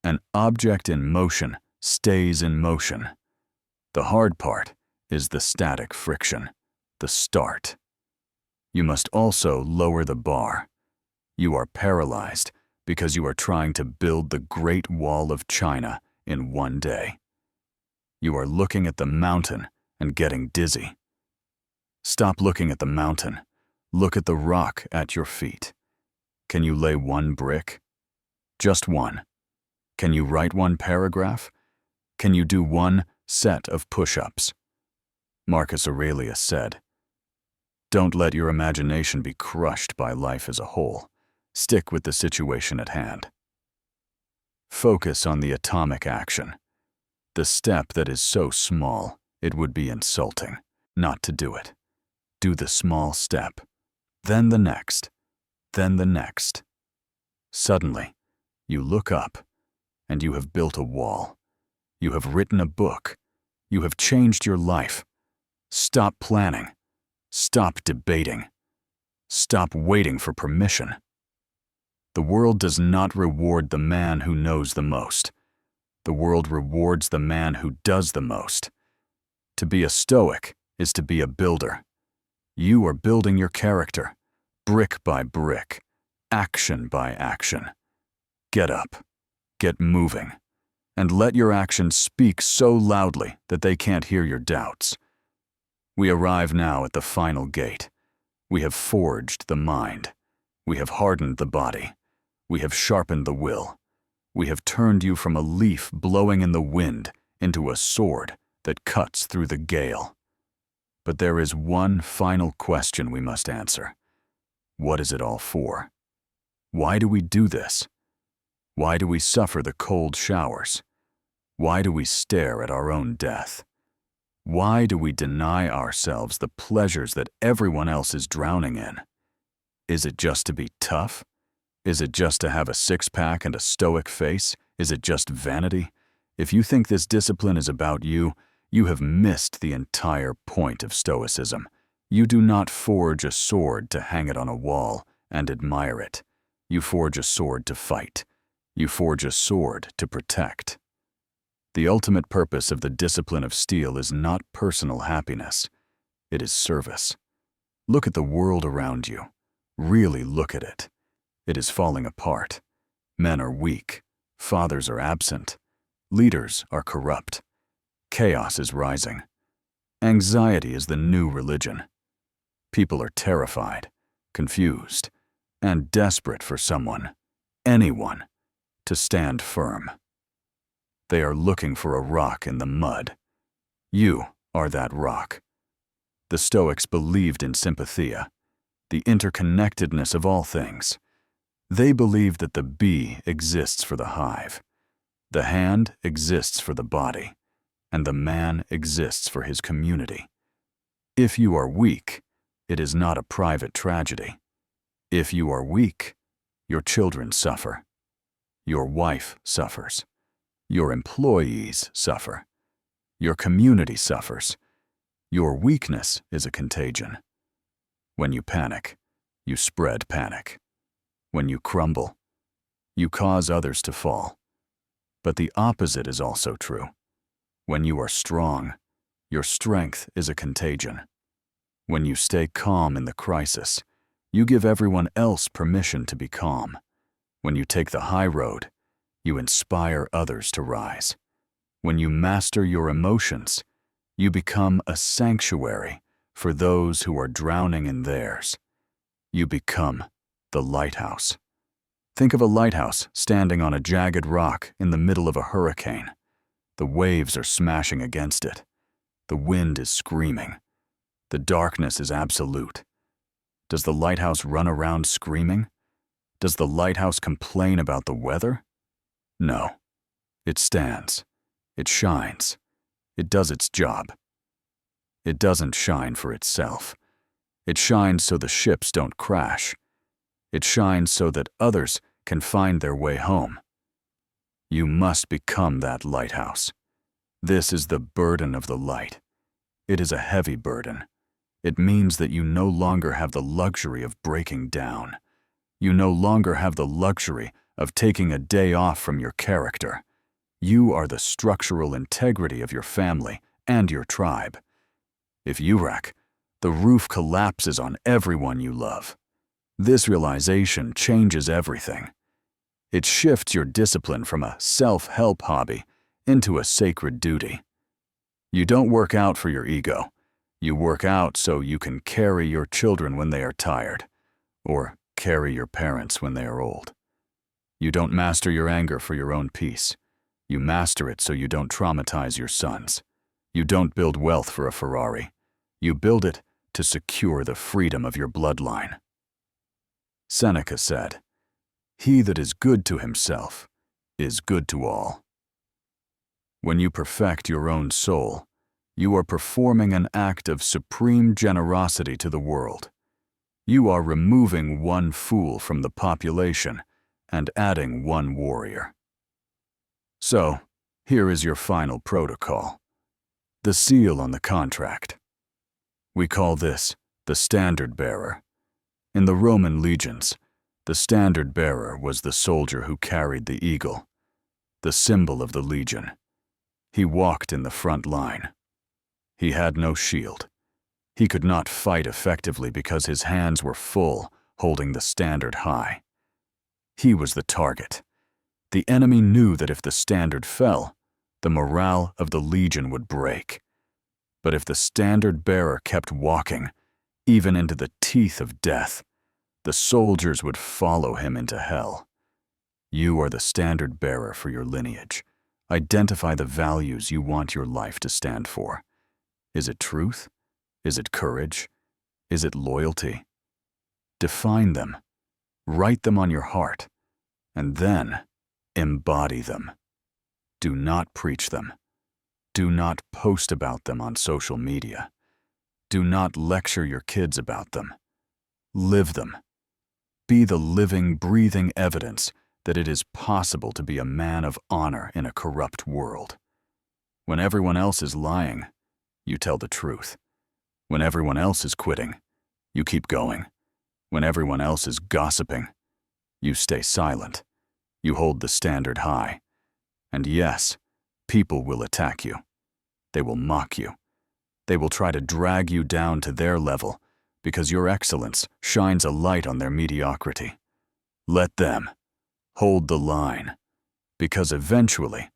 S1: An object in motion stays in motion. The hard part is the static friction, the start. You must also lower the bar. You are paralyzed because you are trying to build the Great Wall of China in one day. You are looking at the mountain and getting dizzy. Stop looking at the mountain. Look at the rock at your feet. Can you lay one brick? Just one. Can you write one paragraph? Can you do one set of push-ups? Marcus Aurelius said, "Don't let your imagination be crushed by life as a whole. Stick with the situation at hand." Focus on the atomic action, the step that is so small it would be insulting not to do it. Do the small step, then the next, then the next. Suddenly, you look up, and you have built a wall. You have written a book. You have changed your life. Stop planning. Stop debating. Stop waiting for permission. The world does not reward the man who knows the most. The world rewards the man who does the most. To be a Stoic is to be a builder. You are building your character, brick by brick, action by action. Get up, get moving, and let your actions speak so loudly that they can't hear your doubts. We arrive now at the final gate. We have forged the mind. We have hardened the body. We have sharpened the will. We have turned you from a leaf blowing in the wind into a sword that cuts through the gale. But there is one final question we must answer. What is it all for? Why do we do this? Why do we suffer the cold showers? Why do we stare at our own death? Why do we deny ourselves the pleasures that everyone else is drowning in? Is it just to be tough? Is it just to have a six-pack and a stoic face? Is it just vanity? If you think this discipline is about you, you have missed the entire point of Stoicism. You do not forge a sword to hang it on a wall and admire it. You forge a sword to fight. You forge a sword to protect. The ultimate purpose of the discipline of steel is not personal happiness. It is service. Look at the world around you. Really look at it. It is falling apart. Men are weak. Fathers are absent. Leaders are corrupt. Chaos is rising. Anxiety is the new religion. People are terrified, confused, and desperate for someone, anyone, to stand firm. They are looking for a rock in the mud. You are that rock. The Stoics believed in sympathia, the interconnectedness of all things. They believed that the bee exists for the hive, the hand exists for the body, and the man exists for his community. If you are weak, it is not a private tragedy. If you are weak, your children suffer. Your wife suffers. Your employees suffer. Your community suffers. Your weakness is a contagion. When you panic, you spread panic. When you crumble, you cause others to fall. But the opposite is also true. When you are strong, your strength is a contagion. When you stay calm in the crisis, you give everyone else permission to be calm. When you take the high road, you inspire others to rise. When you master your emotions, you become a sanctuary for those who are drowning in theirs. You become the lighthouse. Think of a lighthouse standing on a jagged rock in the middle of a hurricane. The waves are smashing against it. The wind is screaming. The darkness is absolute. Does the lighthouse run around screaming? Does the lighthouse complain about the weather? No. It stands. It shines. It does its job. It doesn't shine for itself. It shines so the ships don't crash. It shines so that others can find their way home. You must become that lighthouse. This is the burden of the light. It is a heavy burden. It means that you no longer have the luxury of breaking down. You no longer have the luxury of taking a day off from your character. You are the structural integrity of your family and your tribe. If you wreck, the roof collapses on everyone you love. This realization changes everything. It shifts your discipline from a self-help hobby into a sacred duty. You don't work out for your ego. You work out so you can carry your children when they are tired, or carry your parents when they are old. You don't master your anger for your own peace. You master it so you don't traumatize your sons. You don't build wealth for a Ferrari. You build it to secure the freedom of your bloodline. Seneca said, "He that is good to himself is good to all." When you perfect your own soul, you are performing an act of supreme generosity to the world. You are removing one fool from the population and adding one warrior. So, here is your final protocol. The seal on the contract. We call this the standard bearer. In the Roman legions, the standard bearer was the soldier who carried the eagle, the symbol of the legion. He walked in the front line. He had no shield. He could not fight effectively because his hands were full, holding the standard high. He was the target. The enemy knew that if the standard fell, the morale of the legion would break. But if the standard bearer kept walking, even into the teeth of death, the soldiers would follow him into hell. You are the standard bearer for your lineage. Identify the values you want your life to stand for. Is it truth? Is it courage? Is it loyalty? Define them. Write them on your heart. And then embody them. Do not preach them. Do not post about them on social media. Do not lecture your kids about them. Live them. Be the living, breathing evidence that it is possible to be a man of honor in a corrupt world. When everyone else is lying, you tell the truth. When everyone else is quitting, you keep going. When everyone else is gossiping, you stay silent. You hold the standard high. And yes, people will attack you. They will mock you. They will try to drag you down to their level because your excellence shines a light on their mediocrity. Let them. Hold the line. Because eventually,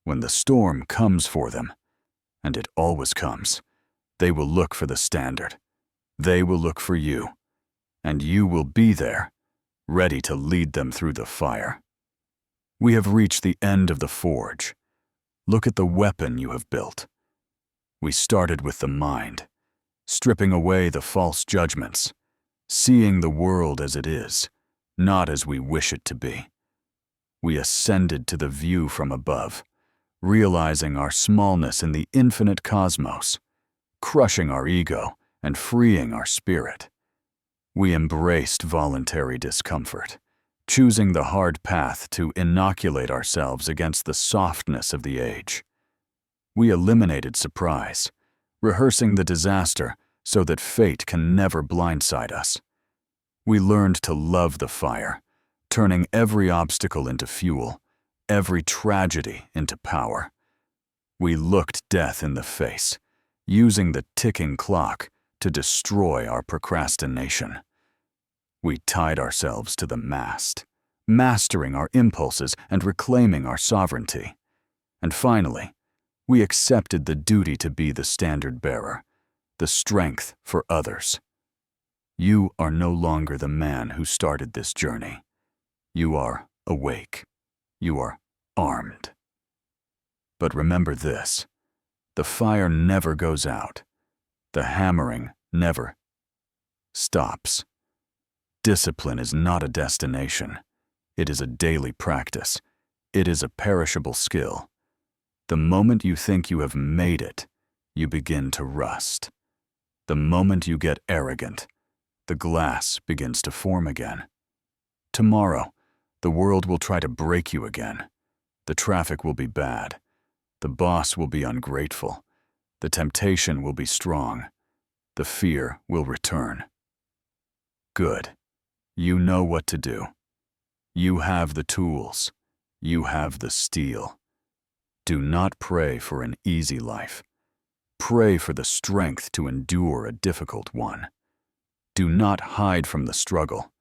S1: when the storm comes for them, and it always comes, they will look for the standard. They will look for you. And you will be there, ready to lead them through the fire. We have reached the end of the forge. Look at the weapon you have built. We started with the mind, stripping away the false judgments, seeing the world as it is, not as we wish it to be. We ascended to the view from above, realizing our smallness in the infinite cosmos, crushing our ego and freeing our spirit. We embraced voluntary discomfort, choosing the hard path to inoculate ourselves against the softness of the age. We eliminated surprise, rehearsing the disaster so that fate can never blindside us. We learned to love the fire, turning every obstacle into fuel, every tragedy into power. We looked death in the face, using the ticking clock to destroy our procrastination. We tied ourselves to the mast, mastering our impulses and reclaiming our sovereignty. And finally, we accepted the duty to be the standard bearer, the strength for others. You are no longer the man who started this journey. You are awake. You are armed. But remember this, the fire never goes out. The hammering never stops. Discipline is not a destination. It is a daily practice. It is a perishable skill. The moment you think you have made it, you begin to rust. The moment you get arrogant, the glass begins to form again. Tomorrow, the world will try to break you again. The traffic will be bad. The boss will be ungrateful. The temptation will be strong. The fear will return. Good. You know what to do. You have the tools. You have the steel. Do not pray for an easy life. Pray for the strength to endure a difficult one. Do not hide from the struggle.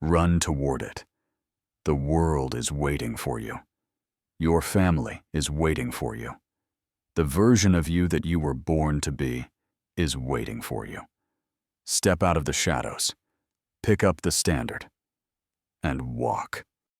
S1: Run toward it. The world is waiting for you. Your family is waiting for you. The version of you that you were born to be is waiting for you. Step out of the shadows, pick up the standard, and walk.